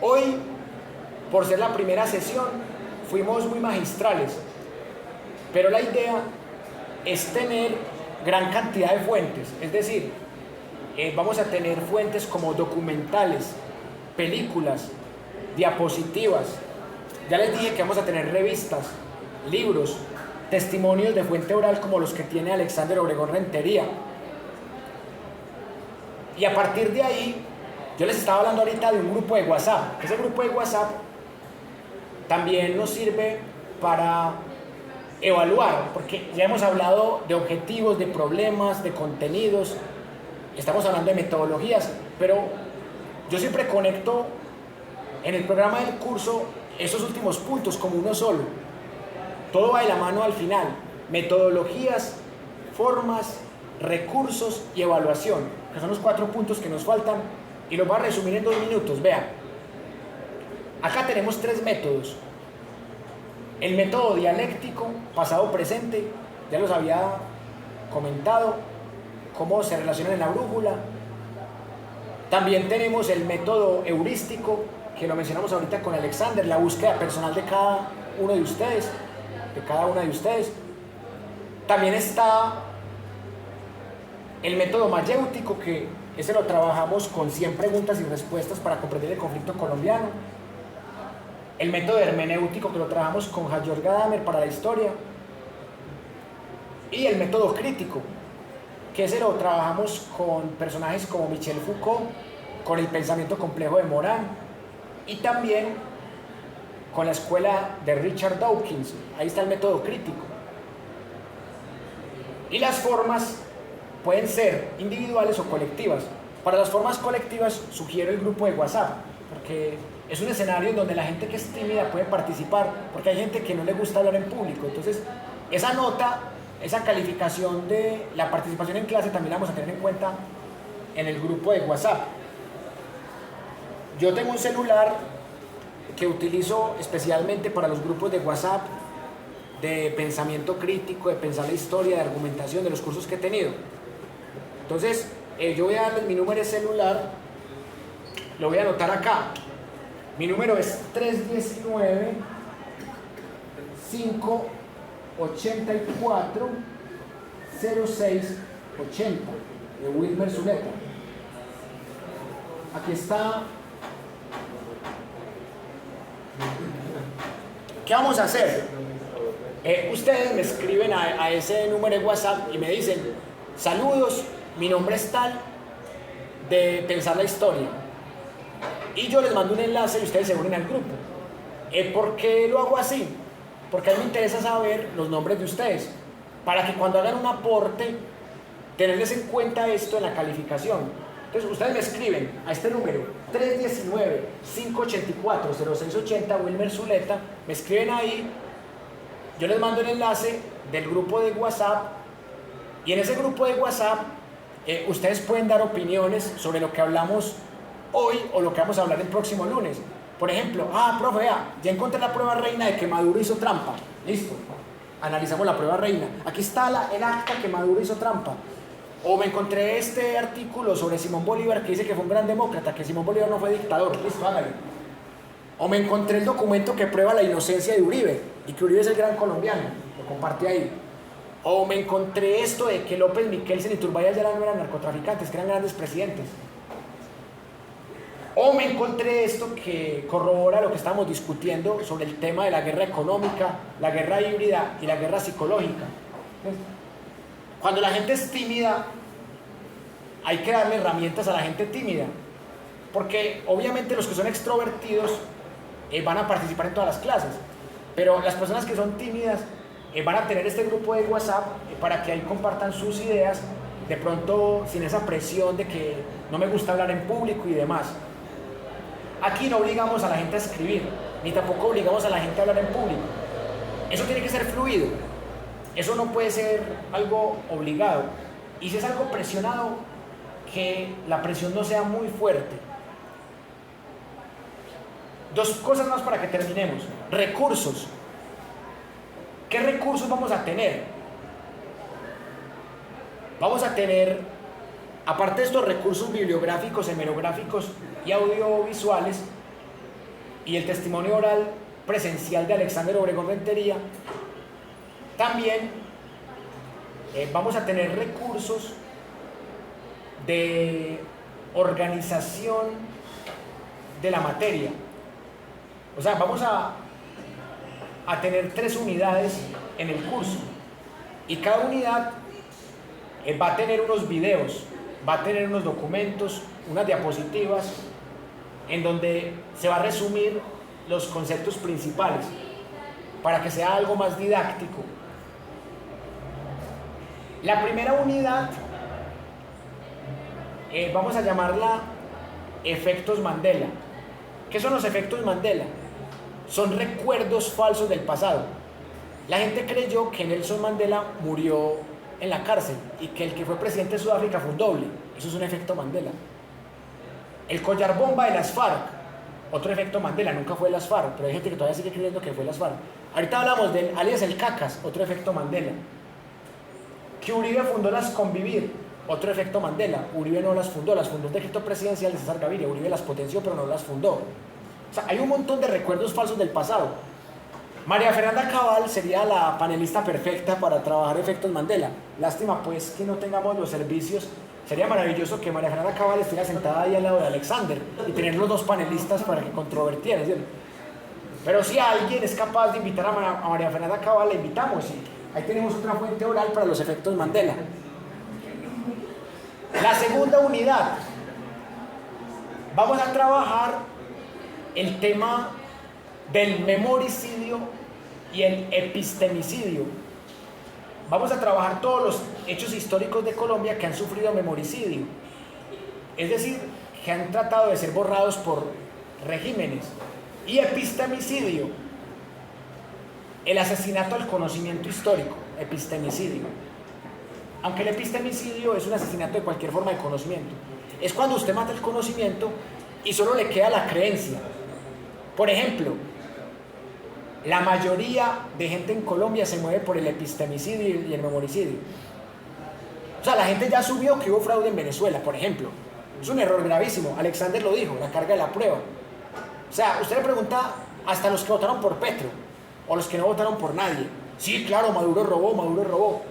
Hoy, por ser la primera sesión, fuimos muy magistrales, pero la idea es tener gran cantidad de fuentes, es decir, vamos a tener fuentes como documentales, películas, diapositivas. Ya les dije que vamos a tener revistas, libros, testimonios de fuente oral como los que tiene Alexander Obregón Rentería. Y a partir de ahí, yo les estaba hablando ahorita de un grupo de WhatsApp. Ese grupo de WhatsApp también nos sirve para evaluar, porque ya hemos hablado de objetivos, de problemas, de contenidos, estamos hablando de metodologías, pero yo siempre conecto en el programa del curso esos últimos puntos como uno solo. Todo va de la mano al final: metodologías, formas, recursos y evaluación, que son los 4 puntos que nos faltan, y los voy a resumir en 2 minutos. Vean, acá tenemos 3 métodos. El método dialéctico, pasado-presente, ya los había comentado, cómo se relacionan en la brújula. También tenemos el método heurístico, que lo mencionamos ahorita con Alexander, la búsqueda personal de cada uno de ustedes, de cada una de ustedes. También está el método mayéutico, que ese lo trabajamos con 100 preguntas y respuestas para comprender el conflicto colombiano. El método hermenéutico, que lo trabajamos con Hayor Gadamer para la historia. Y el método crítico, que ese lo trabajamos con personajes como Michel Foucault, con el pensamiento complejo de Morán y también con la escuela de Richard Dawkins. Ahí está el método crítico. Y las formas pueden ser individuales o colectivas. Para las formas colectivas sugiero el grupo de WhatsApp, porque es un escenario en donde la gente que es tímida puede participar, porque hay gente que no le gusta hablar en público. Entonces, esa nota, esa calificación de la participación en clase también la vamos a tener en cuenta en el grupo de WhatsApp. Yo tengo un celular que utilizo especialmente para los grupos de WhatsApp, de pensamiento crítico, de pensar la historia, de argumentación, de los cursos que he tenido. Entonces, yo voy a darles mi número de celular, lo voy a anotar acá. Mi número es 319 584 0680 de Wilmer Zuleta. Aquí está. ¿Qué vamos a hacer? Ustedes me escriben a ese número de WhatsApp y me dicen: saludos, mi nombre es tal, de Pensar la Historia. Y yo les mando un enlace y ustedes se unen al grupo. ¿Por qué lo hago así? Porque a mí me interesa saber los nombres de ustedes, para que cuando hagan un aporte, tenerles en cuenta esto en la calificación. Entonces ustedes me escriben a este número 319-584-0680, Wilmer Zuleta, me escriben ahí, yo les mando el enlace del grupo de WhatsApp, y en ese grupo de WhatsApp ustedes pueden dar opiniones sobre lo que hablamos hoy o lo que vamos a hablar el próximo lunes. Por ejemplo, profe, ya encontré la prueba reina de que Maduro hizo trampa. Listo, analizamos la prueba reina. Aquí está el acta que Maduro hizo trampa. O me encontré este artículo sobre Simón Bolívar que dice que fue un gran demócrata, que Simón Bolívar no fue dictador. Listo, hágale. O me encontré el documento que prueba la inocencia de Uribe y que Uribe es el gran colombiano. Lo compartí ahí. O me encontré esto de que López, Michelsen y Turbay ya no eran narcotraficantes, que eran grandes presidentes. O me encontré esto que corrobora lo que estábamos discutiendo sobre el tema de la guerra económica, la guerra híbrida y la guerra psicológica. Cuando la gente es tímida, hay que darle herramientas a la gente tímida, porque obviamente los que son extrovertidos van a participar en todas las clases, pero las personas que son tímidas van a tener este grupo de WhatsApp para que ahí compartan sus ideas, de pronto sin esa presión de que no me gusta hablar en público y demás. Aquí no obligamos a la gente a escribir, ni tampoco obligamos a la gente a hablar en público. Eso tiene que ser fluido, eso no puede ser algo obligado. Y si es algo presionado, que la presión no sea muy fuerte. Dos cosas más para que terminemos. Recursos. ¿Qué recursos vamos a tener? Vamos a tener, aparte de estos recursos bibliográficos, hemerográficos y audiovisuales, y el testimonio oral presencial de Alexander Obregón Rentería, también vamos a tener recursos de organización de la materia. O sea, vamos a tener 3 unidades en el curso, y cada unidad va a tener unos videos, va a tener unos documentos, unas diapositivas, en donde se va a resumir los conceptos principales, para que sea algo más didáctico. La primera unidad vamos a llamarla efectos Mandela. ¿Qué son los efectos Mandela? Son recuerdos falsos del pasado. La gente creyó que Nelson Mandela murió en la cárcel y que el que fue presidente de Sudáfrica fue un doble. Eso es un efecto Mandela. El collar bomba de las FARC, otro efecto Mandela, nunca fue las FARC, pero hay gente que todavía sigue creyendo que fue las FARC. Ahorita hablamos del alias El Cacas, otro efecto Mandela. Que Uribe fundó las Convivir, otro efecto Mandela. Uribe no las fundó el decreto presidencial de César Gaviria. Uribe las potenció, pero no las fundó. O sea, hay un montón de recuerdos falsos del pasado. María Fernanda Cabal sería la panelista perfecta para trabajar efectos Mandela. Lástima pues que no tengamos los servicios. Sería maravilloso que María Fernanda Cabal estuviera sentada ahí al lado de Alexander y tener los 2 panelistas para que controvertieran, ¿cierto? Pero si alguien es capaz de invitar a María Fernanda Cabal, la invitamos Ahí tenemos otra fuente oral para los efectos Mandela. La segunda unidad, vamos a trabajar el tema del memoricidio y el epistemicidio. Vamos a trabajar todos los hechos históricos de Colombia que han sufrido memoricidio, es decir, que han tratado de ser borrados por regímenes. Y epistemicidio, el asesinato al conocimiento histórico, epistemicidio. Aunque el epistemicidio es un asesinato de cualquier forma de conocimiento. Es cuando usted mata el conocimiento y solo le queda la creencia. Por ejemplo, la mayoría de gente en Colombia se mueve por el epistemicidio y el memoricidio. O sea, la gente ya asumió que hubo fraude en Venezuela, por ejemplo. Es un error gravísimo. Alexander lo dijo, la carga de la prueba. O sea, usted le pregunta hasta los que votaron por Petro o los que no votaron por nadie. Sí, claro, Maduro robó, Maduro robó.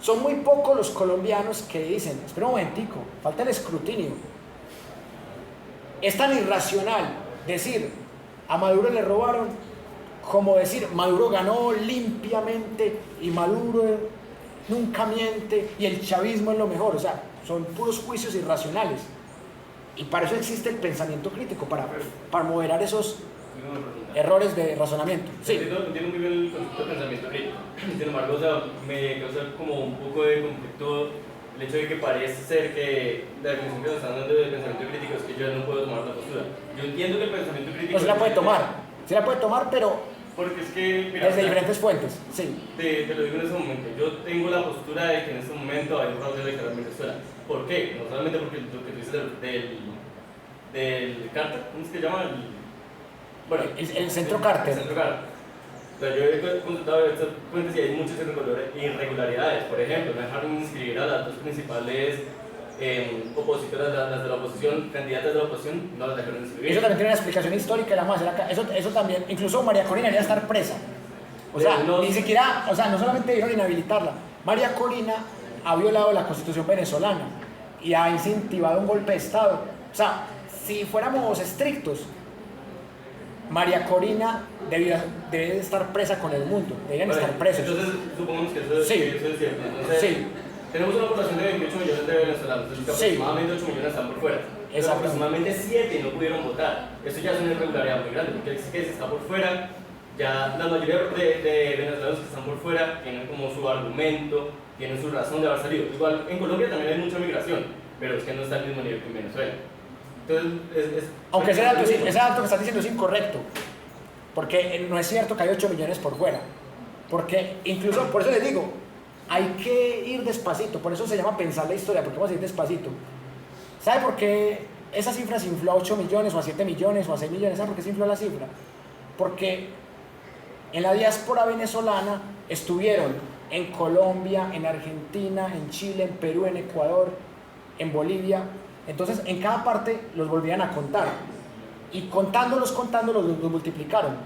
Son muy pocos los colombianos que dicen, espera un momentico, falta el escrutinio. Es tan irracional decir, a Maduro le robaron, como decir, Maduro ganó limpiamente y Maduro nunca miente y el chavismo es lo mejor. O sea, son puros juicios irracionales. Y para eso existe el pensamiento crítico, para moderar esos errores de razonamiento. Sí. Entiendo muy bien el concepto de pensamiento crítico. Sin embargo, o sea, me causa como un poco de conflicto el hecho de que parece ser que la definición que nos están dando de pensamiento crítico es que yo no puedo tomar la postura. Yo entiendo que el pensamiento crítico... No se la puede tomar, se la puede tomar, pero porque es que... Mira, desde diferentes fuentes, sí. Te lo digo en este momento. Yo tengo la postura de que en este momento hay un fraude electoral en Venezuela. ¿Por qué? No solamente porque lo que tú dices del Carter, ¿cómo es que se llama? Bueno, el Centro Carter. El Centro Carter. O sea, yo he consultado estas fuentes y hay muchas irregularidades. Por ejemplo, no dejaron inscribir a las dos principales opositoras, las de la oposición, candidatas de la oposición, no las dejaron inscribir. Eso también tiene una explicación histórica y la vamos a hacer acá. Eso también, incluso María Corina debería estar presa. O sea, ni siquiera, o sea, no solamente debieron inhabilitarla. María Corina ha violado la Constitución venezolana y ha incentivado un golpe de Estado. O sea, si fuéramos estrictos, María Corina debe estar presa con el mundo, deberían estar presos. Entonces, supongamos que eso, sí. Que eso es cierto. Entonces, sí. Tenemos una población de 28 millones de venezolanos, entonces aproximadamente 8 millones están por fuera. Pero aproximadamente 7 no pudieron votar. Eso ya es una irregularidad muy grande, porque es que si está por fuera, ya la mayoría de venezolanos que están por fuera tienen como su argumento, tienen su razón de haber salido. Igual en Colombia también hay mucha migración, pero es que no está al mismo nivel que en Venezuela. Entonces, aunque ese dato que estás diciendo es incorrecto, porque no es cierto que hay 8 millones por fuera, porque incluso, por eso les digo, hay que ir despacito, por eso se llama pensar la historia, porque vamos a ir despacito. ¿Sabe por qué esa cifra se infló a 8 millones o a 7 millones o a 6 millones? ¿Sabe por qué se infló la cifra? Porque en la diáspora venezolana estuvieron en Colombia, en Argentina, en Chile, en Perú, en Ecuador, en Bolivia. Entonces, en cada parte los volvían a contar. Y contándolos, los multiplicaron.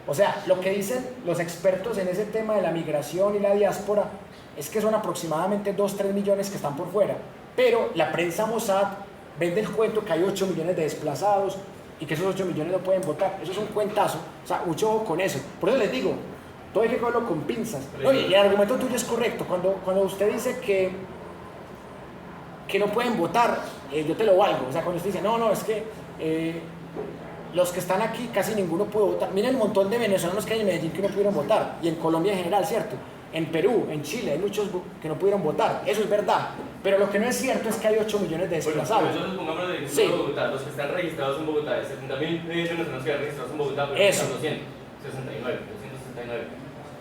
O sea, lo que dicen los expertos en ese tema de la migración y la diáspora es que son aproximadamente 2-3 millones que están por fuera. Pero la prensa Mossad vende el cuento que hay 8 millones de desplazados y que esos 8 millones no pueden votar. Eso es un cuentazo. O sea, mucho ojo con eso. Por eso les digo, todo hay que cogerlo con pinzas. Oye, y el argumento tuyo es correcto. Cuando usted dice que no pueden votar, yo te lo valgo. O sea, cuando usted dice, no, es que los que están aquí casi ninguno puede votar. Miren el montón de venezolanos que hay en Medellín que no pudieron votar, y en Colombia en general, ¿cierto? En Perú, en Chile, hay muchos que no pudieron votar. Eso es verdad. Pero lo que no es cierto es que hay 8 millones de desplazados. Bueno, nosotros pongamos de sí. Bogotá, los que están registrados en Bogotá, 70.000 venezolanos que están registrados en Bogotá, pero están 269.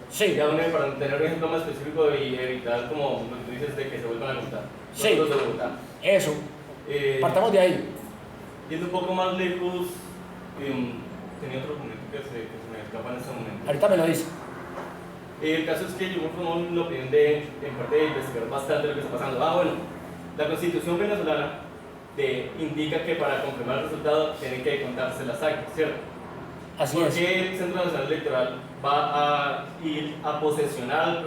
Sí. Ya para tener un ejemplo más específico y evitar, como lo que tú dices, de que se vuelvan a contar. Sí. De Bogotá. Eso. Partamos de ahí. Yendo un poco más lejos, tenía otro documento que se me escapa en este momento. Ahorita me lo dice. El caso es que yo me formé la opinión en parte de investigar bastante lo que está pasando. Bueno, la Constitución venezolana indica que para confirmar el resultado tienen que contarse las actas, ¿cierto? Así ¿Por es. qué el Centro Nacional Electoral va a ir a posesionar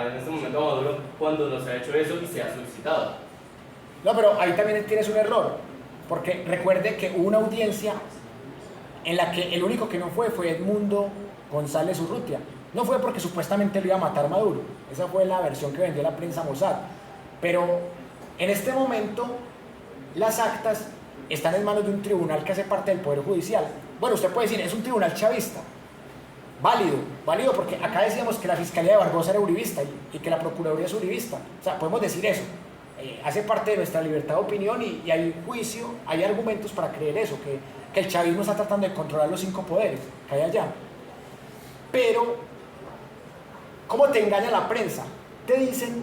en este momento a Maduro cuando no se ha hecho eso y se ha solicitado? No, pero ahí también tienes un error, porque recuerde que hubo una audiencia en la que el único que no fue Edmundo González Urrutia. No fue porque supuestamente lo iba a matar Maduro, esa fue la versión que vendió la prensa Mossad, pero en este momento las actas están en manos de un tribunal que hace parte del Poder Judicial. Bueno, usted puede decir, es un tribunal chavista. Válido porque acá decíamos que la Fiscalía de Barbosa era uribista y que la Procuraduría es uribista. O sea, podemos decir eso. Hace parte de nuestra libertad de opinión y hay juicio, hay argumentos para creer eso, que el chavismo está tratando de controlar los 5 poderes que hay allá. Pero, ¿cómo te engaña la prensa? Te dicen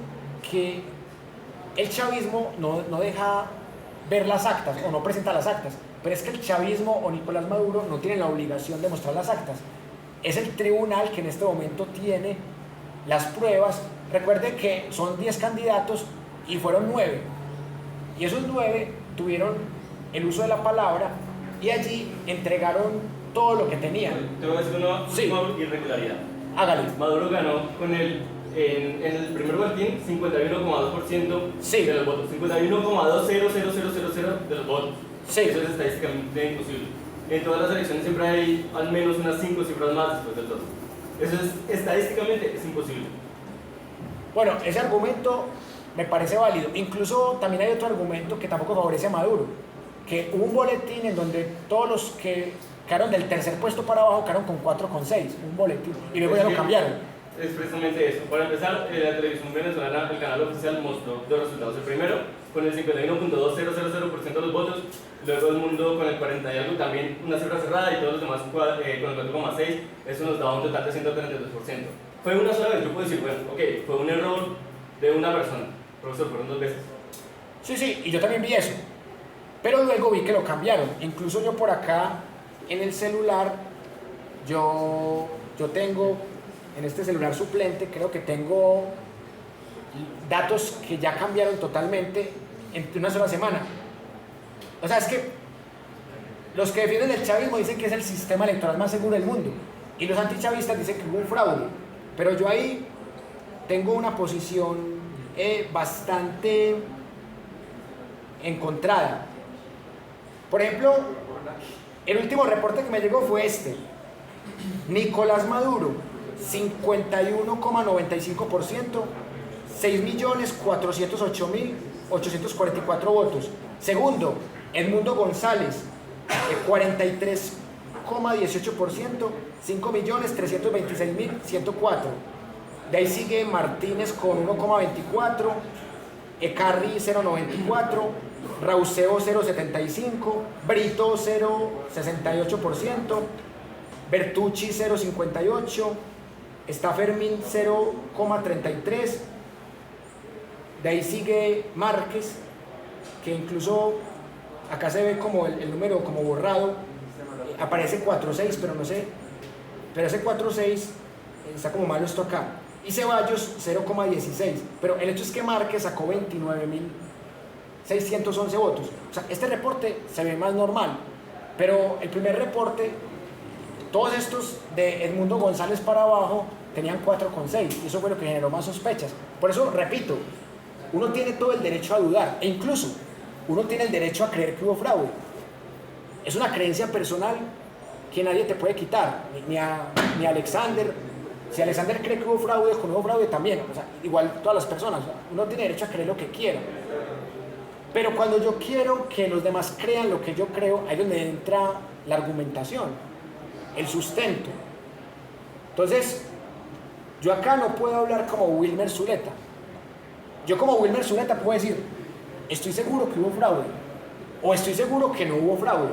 que el chavismo no deja ver las actas o no presenta las actas, pero es que el chavismo o Nicolás Maduro no tienen la obligación de mostrar las actas. Es el tribunal que en este momento tiene las pruebas. Recuerde que son 10 candidatos y fueron 9. Y esos 9 tuvieron el uso de la palabra y allí entregaron todo lo que tenían. Te voy a decir una última irregularidad. Hágale. Maduro ganó con en el primer boletín 51,2% Sí. de los votos. 51,2000000 de los votos. Sí. Eso es estadísticamente imposible. En todas las elecciones siempre hay al menos unas 5 cifras más después del 2. Eso es estadísticamente es imposible. Bueno, ese argumento me parece válido. Incluso también hay otro argumento que tampoco favorece a Maduro, que hubo un boletín en donde todos los que quedaron del tercer puesto para abajo quedaron con 4,6, un boletín, y luego ya lo cambiaron. Es precisamente eso. Para empezar, la televisión venezolana, el canal oficial, mostró 2 resultados. El primero, con el 51,2000% de los votos, luego el Mundo con el 40 y algo, también una cifra cerrada, y todos los demás con el 4,6, eso nos daba un total de 132%. Fue una sola vez, yo puedo decir, bueno, ok, fue un error de una persona, profesor, fueron 2 veces. Sí, y yo también vi eso, pero luego vi que lo cambiaron. Incluso yo por acá, en el celular, yo tengo, en este celular suplente, creo que tengo datos que ya cambiaron totalmente en una sola semana. O sea, es que los que defienden el chavismo dicen que es el sistema electoral más seguro del mundo y los antichavistas dicen que hubo un fraude, pero yo ahí tengo una posición bastante encontrada. Por ejemplo, el último reporte que me llegó fue este: Nicolás Maduro 51,95%, 6.408.844 votos. Segundo, Edmundo González, 43,18%, 5.326.104. De ahí sigue Martínez con 1,24%, Ecarri 0,94%, Rauseo 0,75%, Brito 0,68%, Bertucci 0,58%, está Fermín 0,33%, de ahí sigue Márquez, que incluso acá se ve como el número como borrado, aparece 4,6, pero no sé, pero ese 4,6 está como malo esto acá, y Ceballos 0,16, pero el hecho es que Márquez sacó 29.611 votos. O sea, este reporte se ve más normal, pero el primer reporte, todos estos de Edmundo González para abajo tenían 4,6 y eso fue lo que generó más sospechas. Por eso, repito, uno tiene todo el derecho a dudar e incluso uno tiene el derecho a creer que hubo fraude. Es una creencia personal que nadie te puede quitar, ni Alexander. Si Alexander cree que hubo fraude, con hubo fraude también, o sea, igual todas las personas, uno tiene derecho a creer lo que quiera. Pero cuando yo quiero que los demás crean lo que yo creo, ahí es donde entra la argumentación, el sustento. Entonces, yo acá no puedo hablar como Wilmer Zuleta. Yo como Wilmer Zuleta puedo decir, estoy seguro que hubo fraude, o estoy seguro que no hubo fraude.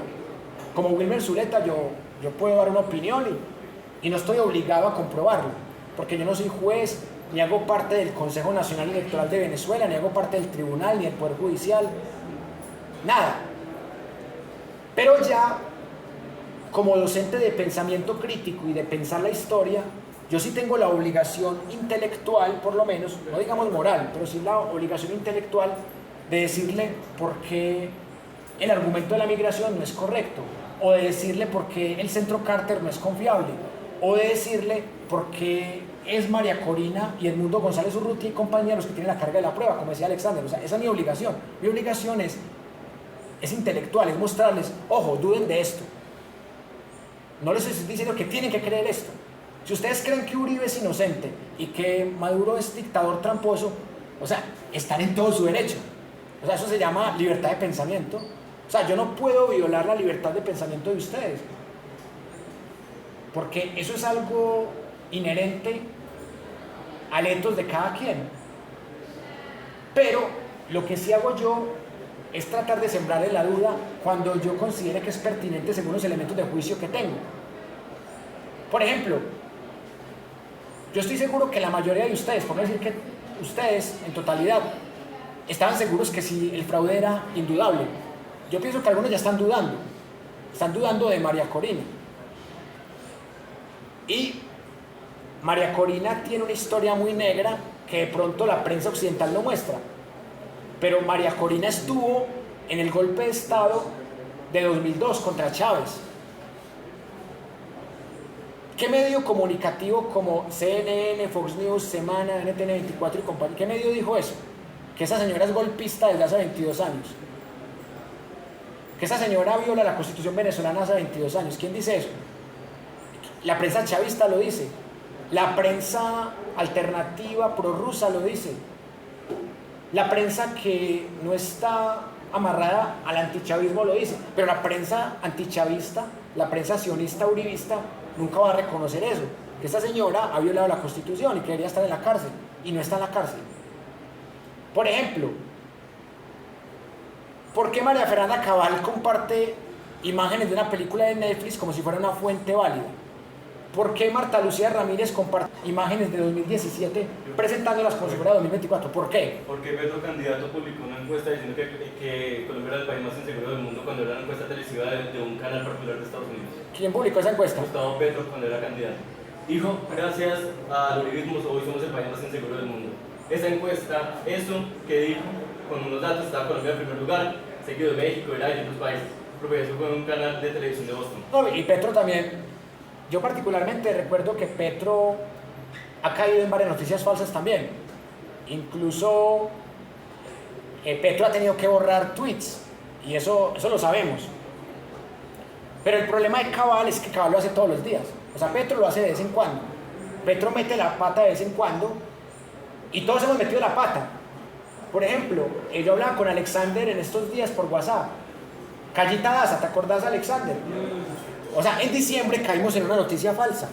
Como Wilmer Zuleta yo puedo dar una opinión y no estoy obligado a comprobarlo, porque yo no soy juez, ni hago parte del Consejo Nacional Electoral de Venezuela, ni hago parte del tribunal, ni del Poder Judicial, nada. Pero ya, como docente de pensamiento crítico y de pensar la historia, yo sí tengo la obligación intelectual, por lo menos, no digamos moral, pero sí la obligación intelectual de decirle por qué el argumento de la migración no es correcto, o de decirle por qué el centro Carter no es confiable, o de decirle por qué es María Corina y Edmundo González Urrutia y compañeros que tienen la carga de la prueba, como decía Alexander. O sea, esa es mi obligación. Mi obligación es intelectual, es mostrarles, ojo, duden de esto. No les estoy diciendo que tienen que creer esto, Si ustedes creen que Uribe es inocente y que Maduro es dictador tramposo, o sea, están en todo su derecho. O sea, eso se llama libertad de pensamiento. O sea, yo no puedo violar la libertad de pensamiento de ustedes, porque eso es algo inherente al etos de cada quien. Pero lo que sí hago yo es tratar de sembrarle la duda cuando yo considere que es pertinente según los elementos de juicio que tengo. Por ejemplo, yo estoy seguro que la mayoría de ustedes, por no decir que ustedes en totalidad, estaban seguros que sí, el fraude era indudable. Yo pienso que algunos ya están dudando de María Corina. Y María Corina tiene una historia muy negra que de pronto la prensa occidental no muestra. Pero María Corina estuvo en el golpe de Estado de 2002 contra Chávez. ¿Qué medio comunicativo como CNN, Fox News, Semana, NTN24 y compañía, qué medio dijo eso? Que esa señora es golpista desde hace 22 años. Que esa señora viola la Constitución venezolana hace 22 años. ¿Quién dice eso? La prensa chavista lo dice. La prensa alternativa prorrusa lo dice. La prensa que no está amarrada al antichavismo lo dice. Pero la prensa antichavista, la prensa sionista uribista, nunca va a reconocer eso. Que esta señora ha violado la Constitución y que debería estar en la cárcel. Y no está en la cárcel. Por ejemplo, ¿por qué María Fernanda Cabal comparte imágenes de una película de Netflix como si fuera una fuente válida? ¿Por qué Marta Lucía Ramírez comparte imágenes de 2017 presentándolas como si fuera 2024? ¿Por qué? Porque Petro, candidato, publicó una encuesta diciendo que Colombia era el país más inseguro del mundo cuando era una encuesta televisiva de un canal popular de Estados Unidos. ¿Quién publicó esa encuesta? Gustavo Petro, cuando era candidato. Dijo, gracias al uribismo hoy somos el país más inseguro del mundo. Esa encuesta, eso que dijo, con unos datos, estaba Colombia en primer lugar, seguido de México, Irán y otros países, porque eso fue un canal de televisión de Boston. No, y Petro también. Yo particularmente recuerdo que Petro ha caído en varias noticias falsas también. Incluso Petro ha tenido que borrar tweets, y eso lo sabemos. Pero el problema de Cabal es que Cabal lo hace todos los días. O sea, Petro lo hace de vez en cuando. Petro mete la pata de vez en cuando, y todos hemos metido la pata. Por ejemplo, yo hablaba con Alexander en estos días por WhatsApp. Callita Daza, ¿te acordás, Alexander? O sea, en diciembre caímos en una noticia falsa.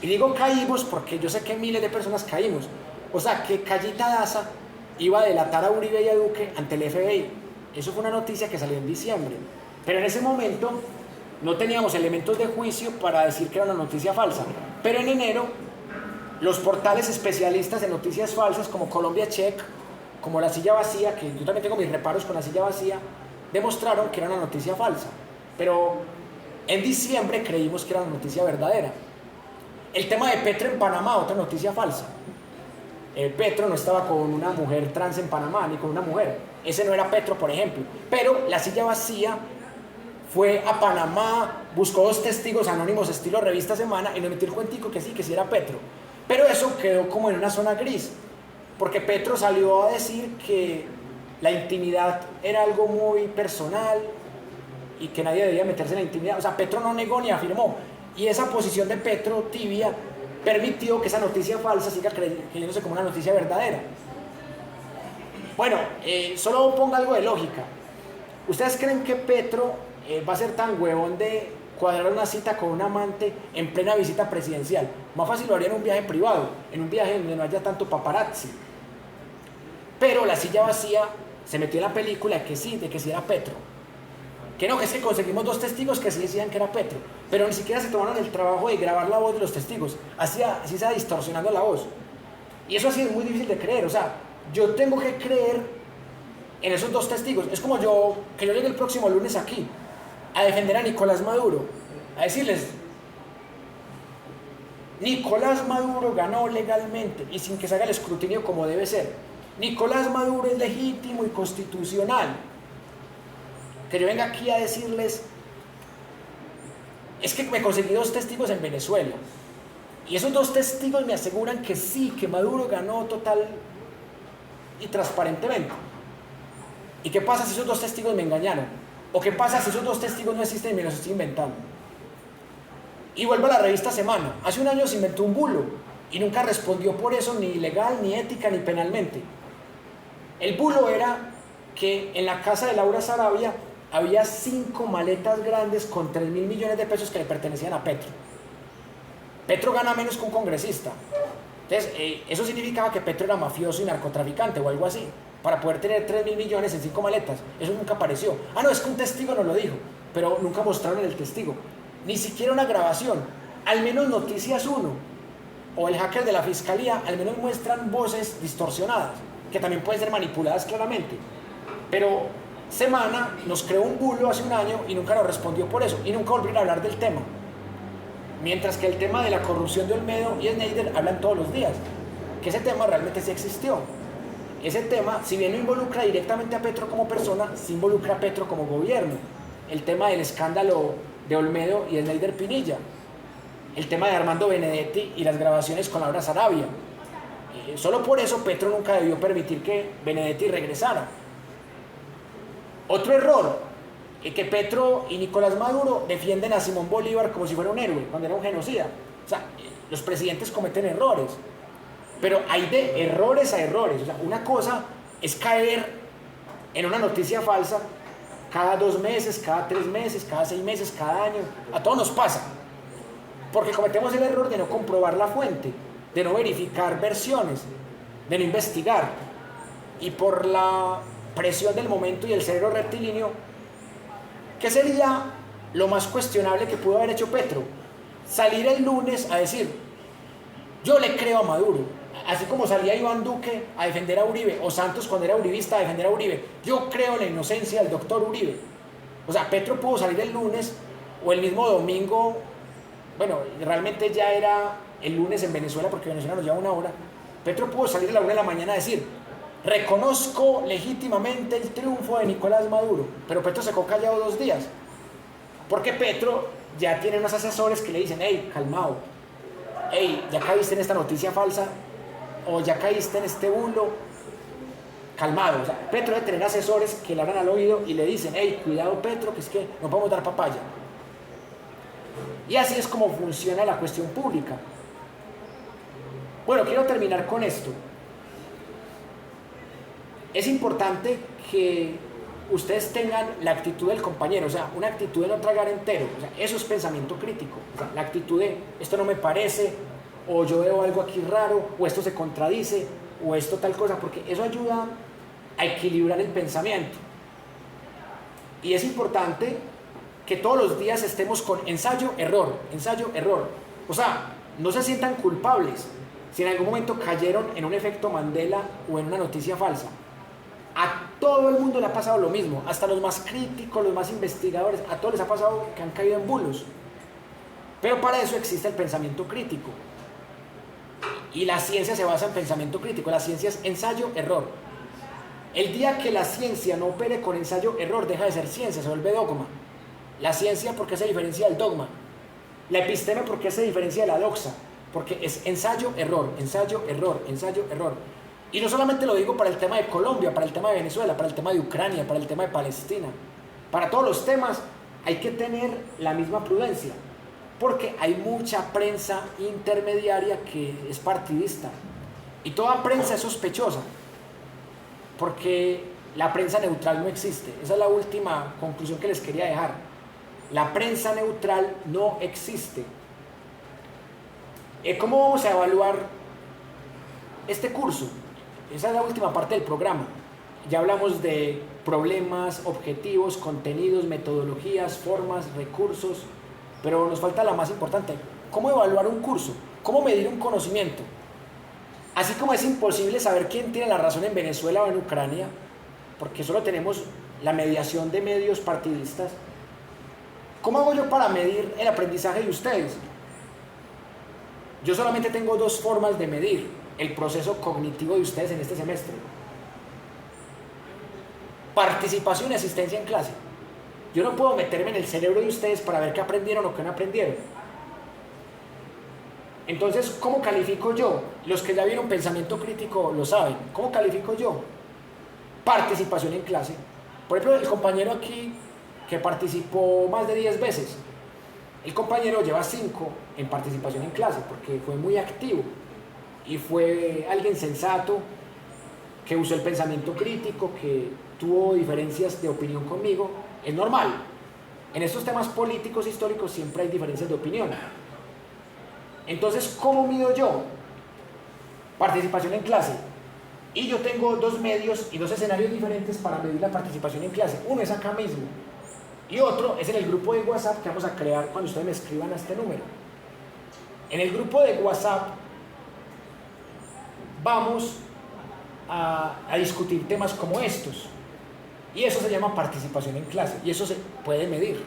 Y digo caímos porque yo sé que miles de personas caímos. O sea, que Callita Daza iba a delatar a Uribe y a Duque ante el FBI. Eso fue una noticia que salió en diciembre. Pero en ese momento no teníamos elementos de juicio para decir que era una noticia falsa. Pero en enero, los portales especialistas en noticias falsas como Colombia Check, como La Silla Vacía, que yo también tengo mis reparos con La Silla Vacía, demostraron que era una noticia falsa. Pero en diciembre creímos que era una noticia verdadera. El tema de Petro en Panamá, otra noticia falsa. Petro no estaba con una mujer trans en Panamá, ni con una mujer. Ese no era Petro, por ejemplo. Pero La Silla Vacía fue a Panamá, buscó 2 testigos anónimos estilo revista Semana y nos metió el cuentico que sí era Petro. Pero eso quedó como en una zona gris, porque Petro salió a decir que la intimidad era algo muy personal y que nadie debía meterse en la intimidad. O sea, Petro no negó ni afirmó. Y esa posición de Petro tibia permitió que esa noticia falsa siga creyéndose como una noticia verdadera. Bueno, solo ponga algo de lógica. ¿Ustedes creen que Petro va a ser tan huevón de cuadrar una cita con un amante en plena visita presidencial? Más fácil lo haría en un viaje privado, en un viaje donde no haya tanto paparazzi. Pero La Silla Vacía se metió en la película de que sí era Petro. Que no, que es que conseguimos 2 testigos que sí decían que era Petro, pero ni siquiera se tomaron el trabajo de grabar la voz de los testigos, así se iba distorsionando la voz. Y eso así es muy difícil de creer. O sea, yo tengo que creer en esos 2 testigos. Es como que yo llegue el próximo lunes aquí a defender a Nicolás Maduro, a decirles: Nicolás Maduro ganó legalmente y sin que se haga el escrutinio como debe ser. Nicolás Maduro es legítimo y constitucional. Que yo venga aquí a decirles: es que me conseguí 2 testigos en Venezuela y esos 2 testigos me aseguran que sí, que Maduro ganó total y transparentemente. ¿Y qué pasa si esos 2 testigos me engañaron? ¿O qué pasa si esos 2 testigos no existen y me los estoy inventando? Y vuelvo a la revista Semana. Hace un año se inventó un bulo y nunca respondió por eso, ni legal, ni ética, ni penalmente. El bulo era que en la casa de Laura Sarabia había 5 maletas grandes con 3.000 millones de pesos que le pertenecían a Petro. Petro gana menos que un congresista. Entonces, eso significaba que Petro era mafioso y narcotraficante o algo así, para poder tener 3.000 millones en 5 maletas. Eso nunca apareció. Ah, no, es que un testigo nos lo dijo, pero nunca mostraron el testigo. Ni siquiera una grabación. Al menos Noticias 1 o el hacker de la fiscalía al menos muestran voces distorsionadas, que también pueden ser manipuladas claramente. Pero Semana nos creó un bulo hace un año y nunca nos respondió por eso, y nunca volvieron a hablar del tema. Mientras que el tema de la corrupción de Olmedo y Schneider hablan todos los días, que ese tema realmente sí existió. Ese tema, si bien no involucra directamente a Petro como persona, sí involucra a Petro como gobierno. El tema del escándalo de Olmedo y Schneider Pinilla. El tema de Armando Benedetti y las grabaciones con Laura Sarabia. Solo por eso Petro nunca debió permitir que Benedetti regresara. Otro error, que Petro y Nicolás Maduro defienden a Simón Bolívar como si fuera un héroe, cuando era un genocida. O sea, los presidentes cometen errores, pero hay de errores a errores. O sea, una cosa es caer en una noticia falsa cada 2 meses, cada 3 meses, cada 6 meses, cada año. A todos nos pasa, porque cometemos el error de no comprobar la fuente, de no verificar versiones, de no investigar, y por la presión del momento y el cerebro rectilíneo, ¿qué sería lo más cuestionable que pudo haber hecho Petro? Salir el lunes a decir, yo le creo a Maduro, así como salía Iván Duque a defender a Uribe, o Santos cuando era uribista a defender a Uribe, yo creo en la inocencia del doctor Uribe. O sea, Petro pudo salir el lunes o el mismo domingo, bueno, realmente ya era el lunes en Venezuela, porque Venezuela nos lleva 1 hora. Petro pudo salir a la 1 de la mañana a decir, reconozco legítimamente el triunfo de Nicolás Maduro, pero Petro se quedó callado 2 días, porque Petro ya tiene unos asesores que le dicen, hey, calmado, hey, ya caíste en esta noticia falsa, o ya caíste en este bulo, calmado. O sea, Petro debe tener asesores que le hablan al oído y le dicen, hey, cuidado Petro, que es que no podemos dar papaya. Y así es como funciona la cuestión pública. Bueno, quiero terminar con esto. Es importante que ustedes tengan la actitud del compañero, o sea, una actitud de no tragar entero. O sea, eso es pensamiento crítico. O sea, la actitud de esto no me parece, o yo veo algo aquí raro, o esto se contradice, o esto tal cosa, porque eso ayuda a equilibrar el pensamiento. Y es importante que todos los días estemos con ensayo, error, ensayo, error. O sea, no se sientan culpables si en algún momento cayeron en un efecto Mandela o en una noticia falsa. A todo el mundo le ha pasado lo mismo, hasta los más críticos, los más investigadores, a todos les ha pasado que han caído en bulos. Pero para eso existe el pensamiento crítico. Y la ciencia se basa en pensamiento crítico. La ciencia es ensayo-error. El día que la ciencia no opere con ensayo-error, deja de ser ciencia, se vuelve dogma. La ciencia, ¿por qué se diferencia del dogma? La episteme, ¿por qué se diferencia de la doxa? Porque es ensayo-error, ensayo-error, ensayo-error. Y no solamente lo digo para el tema de Colombia, para el tema de Venezuela, para el tema de Ucrania, para el tema de Palestina. Para todos los temas hay que tener la misma prudencia, porque hay mucha prensa intermediaria que es partidista. Y toda prensa es sospechosa, porque la prensa neutral no existe. Esa es la última conclusión que les quería dejar. La prensa neutral no existe. ¿Cómo vamos a evaluar este curso? Esa es la última parte del programa. Ya hablamos de problemas, objetivos, contenidos, metodologías, formas, recursos, pero nos falta la más importante. ¿Cómo evaluar un curso? ¿Cómo medir un conocimiento? Así como es imposible saber quién tiene la razón en Venezuela o en Ucrania, porque solo tenemos la mediación de medios partidistas, ¿cómo hago yo para medir el aprendizaje de ustedes? Yo solamente tengo 2 formas de medir el proceso cognitivo de ustedes en este semestre: participación y asistencia en clase. Yo no puedo meterme en el cerebro de ustedes para ver qué aprendieron o qué no aprendieron. Entonces, ¿cómo califico yo? Los que ya vieron pensamiento crítico lo saben. ¿Cómo califico yo? Participación en clase. Por ejemplo, el compañero aquí que participó más de 10 veces, El compañero lleva 5 en participación en clase porque fue muy activo y fue alguien sensato, que usó el pensamiento crítico, que tuvo diferencias de opinión conmigo. Es normal. En estos temas políticos históricos siempre hay diferencias de opinión. Entonces, ¿cómo mido yo? Participación en clase. Y yo tengo 2 medios y 2 escenarios diferentes para medir la participación en clase. Uno es acá mismo y otro es en el grupo de WhatsApp que vamos a crear cuando ustedes me escriban a este número. En el grupo de WhatsApp vamos a discutir temas como estos y eso se llama participación en clase y eso se puede medir.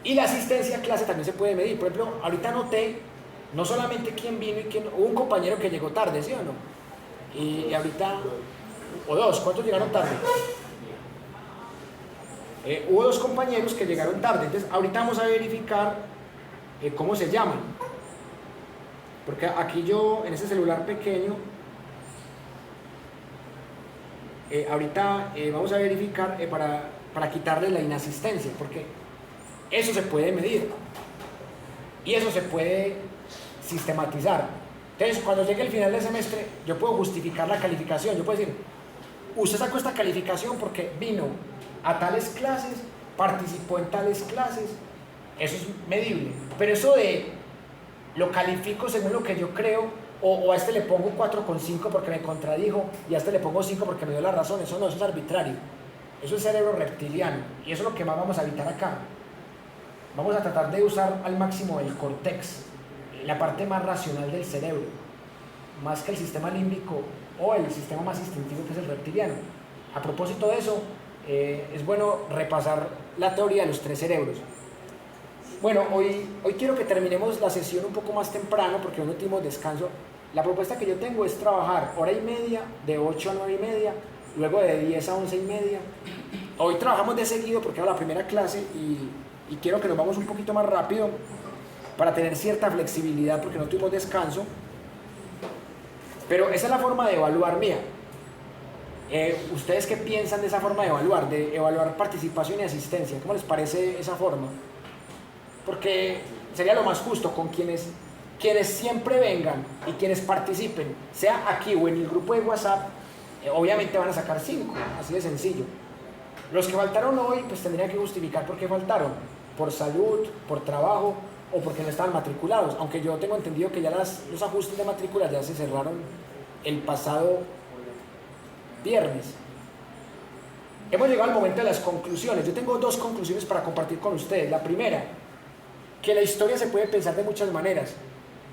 Y la asistencia a clase también se puede medir. Por ejemplo, ahorita noté no solamente quién vino y quién... Hubo un compañero que llegó tarde, ¿sí o no? Y ahorita... O 2, ¿cuántos llegaron tarde? Hubo 2 compañeros que llegaron tarde. Entonces, ahorita vamos a verificar cómo se llaman. Porque aquí yo, en ese celular pequeño, ahorita vamos a verificar para quitarle la inasistencia, porque eso se puede medir y eso se puede sistematizar. Entonces, cuando llegue el final del semestre, yo puedo justificar la calificación. Yo puedo decir, usted sacó esta calificación porque vino a tales clases, participó en tales clases. Eso es medible. Pero eso de lo califico según lo que yo creo, o a este le pongo 4,5 porque me contradijo, y a este le pongo 5 porque me dio la razón, eso no, eso es arbitrario. Eso es cerebro reptiliano, y eso es lo que más vamos a evitar acá. Vamos a tratar de usar al máximo el córtex, la parte más racional del cerebro, más que el sistema límbico o el sistema más instintivo que es el reptiliano. A propósito de eso, es bueno repasar la teoría de los 3 cerebros. Bueno, hoy quiero que terminemos la sesión un poco más temprano porque hoy no tuvimos descanso. La propuesta que yo tengo es trabajar 1h30, de 8 a 9:30, luego de 10 a 11:30. Hoy trabajamos de seguido porque era la primera clase y quiero que nos vamos un poquito más rápido para tener cierta flexibilidad porque no tuvimos descanso. Pero esa es la forma de evaluar mía. ¿Ustedes qué piensan de esa forma de evaluar participación y asistencia? ¿Cómo les parece esa forma? Porque sería lo más justo con quienes siempre vengan y quienes participen, sea aquí o en el grupo de WhatsApp, obviamente van a sacar 5, así de sencillo. Los que faltaron hoy, pues tendrían que justificar por qué faltaron, por salud, por trabajo o porque no estaban matriculados, aunque yo tengo entendido que ya los ajustes de matrícula ya se cerraron el pasado viernes. Hemos llegado al momento de las conclusiones. Yo tengo 2 conclusiones para compartir con ustedes. La primera, que la historia se puede pensar de muchas maneras,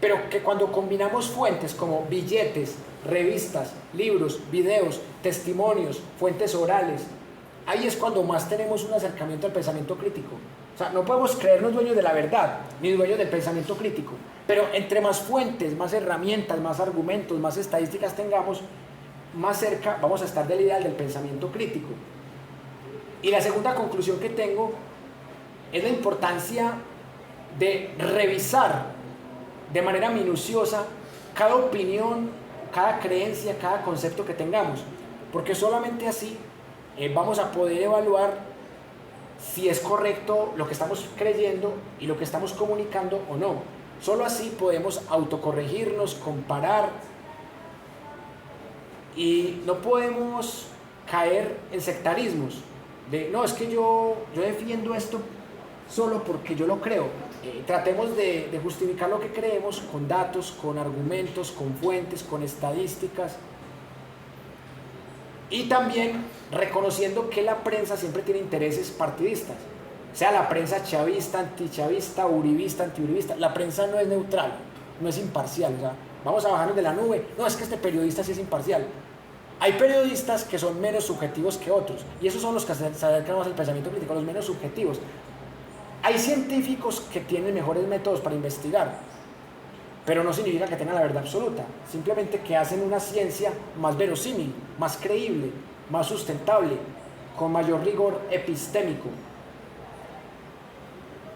pero que cuando combinamos fuentes como billetes, revistas, libros, videos, testimonios, fuentes orales, ahí es cuando más tenemos un acercamiento al pensamiento crítico. O sea, no podemos creernos dueños de la verdad, ni dueños del pensamiento crítico, pero entre más fuentes, más herramientas, más argumentos, más estadísticas tengamos, más cerca vamos a estar del ideal del pensamiento crítico. Y la segunda conclusión que tengo es la importancia de revisar de manera minuciosa cada opinión, cada creencia, cada concepto que tengamos, porque solamente así vamos a poder evaluar si es correcto lo que estamos creyendo y lo que estamos comunicando o no. Solo así podemos autocorregirnos, comparar, y no podemos caer en sectarismos de no, es que yo defiendo esto solo porque yo lo creo. Tratemos de justificar lo que creemos con datos, con argumentos, con fuentes, con estadísticas, y también reconociendo que la prensa siempre tiene intereses partidistas, sea la prensa chavista, antichavista, uribista, antiuribista. La prensa no es neutral, no es imparcial. O sea, vamos a bajarnos de la nube, no, es que este periodista sí es imparcial. Hay periodistas que son menos subjetivos que otros, y esos son los que se acercan más al pensamiento crítico, los menos subjetivos. Hay científicos que tienen mejores métodos para investigar, pero no significa que tengan la verdad absoluta, simplemente que hacen una ciencia más verosímil, más creíble, más sustentable, con mayor rigor epistémico.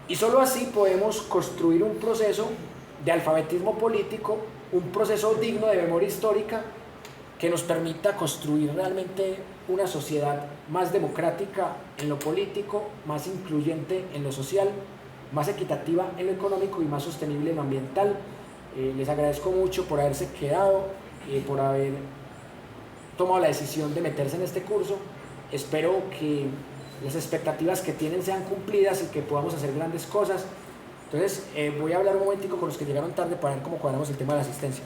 Y solo así podemos construir un proceso de alfabetismo político, un proceso digno de memoria histórica que nos permita construir realmente una sociedad más democrática en lo político, más incluyente en lo social más equitativa en lo económico y más sostenible en lo ambiental. Les agradezco mucho por haberse quedado, por haber tomado la decisión de meterse en este curso. Espero que las expectativas que tienen sean cumplidas y que podamos hacer grandes cosas. Entonces voy a hablar un momentico con los que llegaron tarde para ver cómo cuadramos el tema de la asistencia.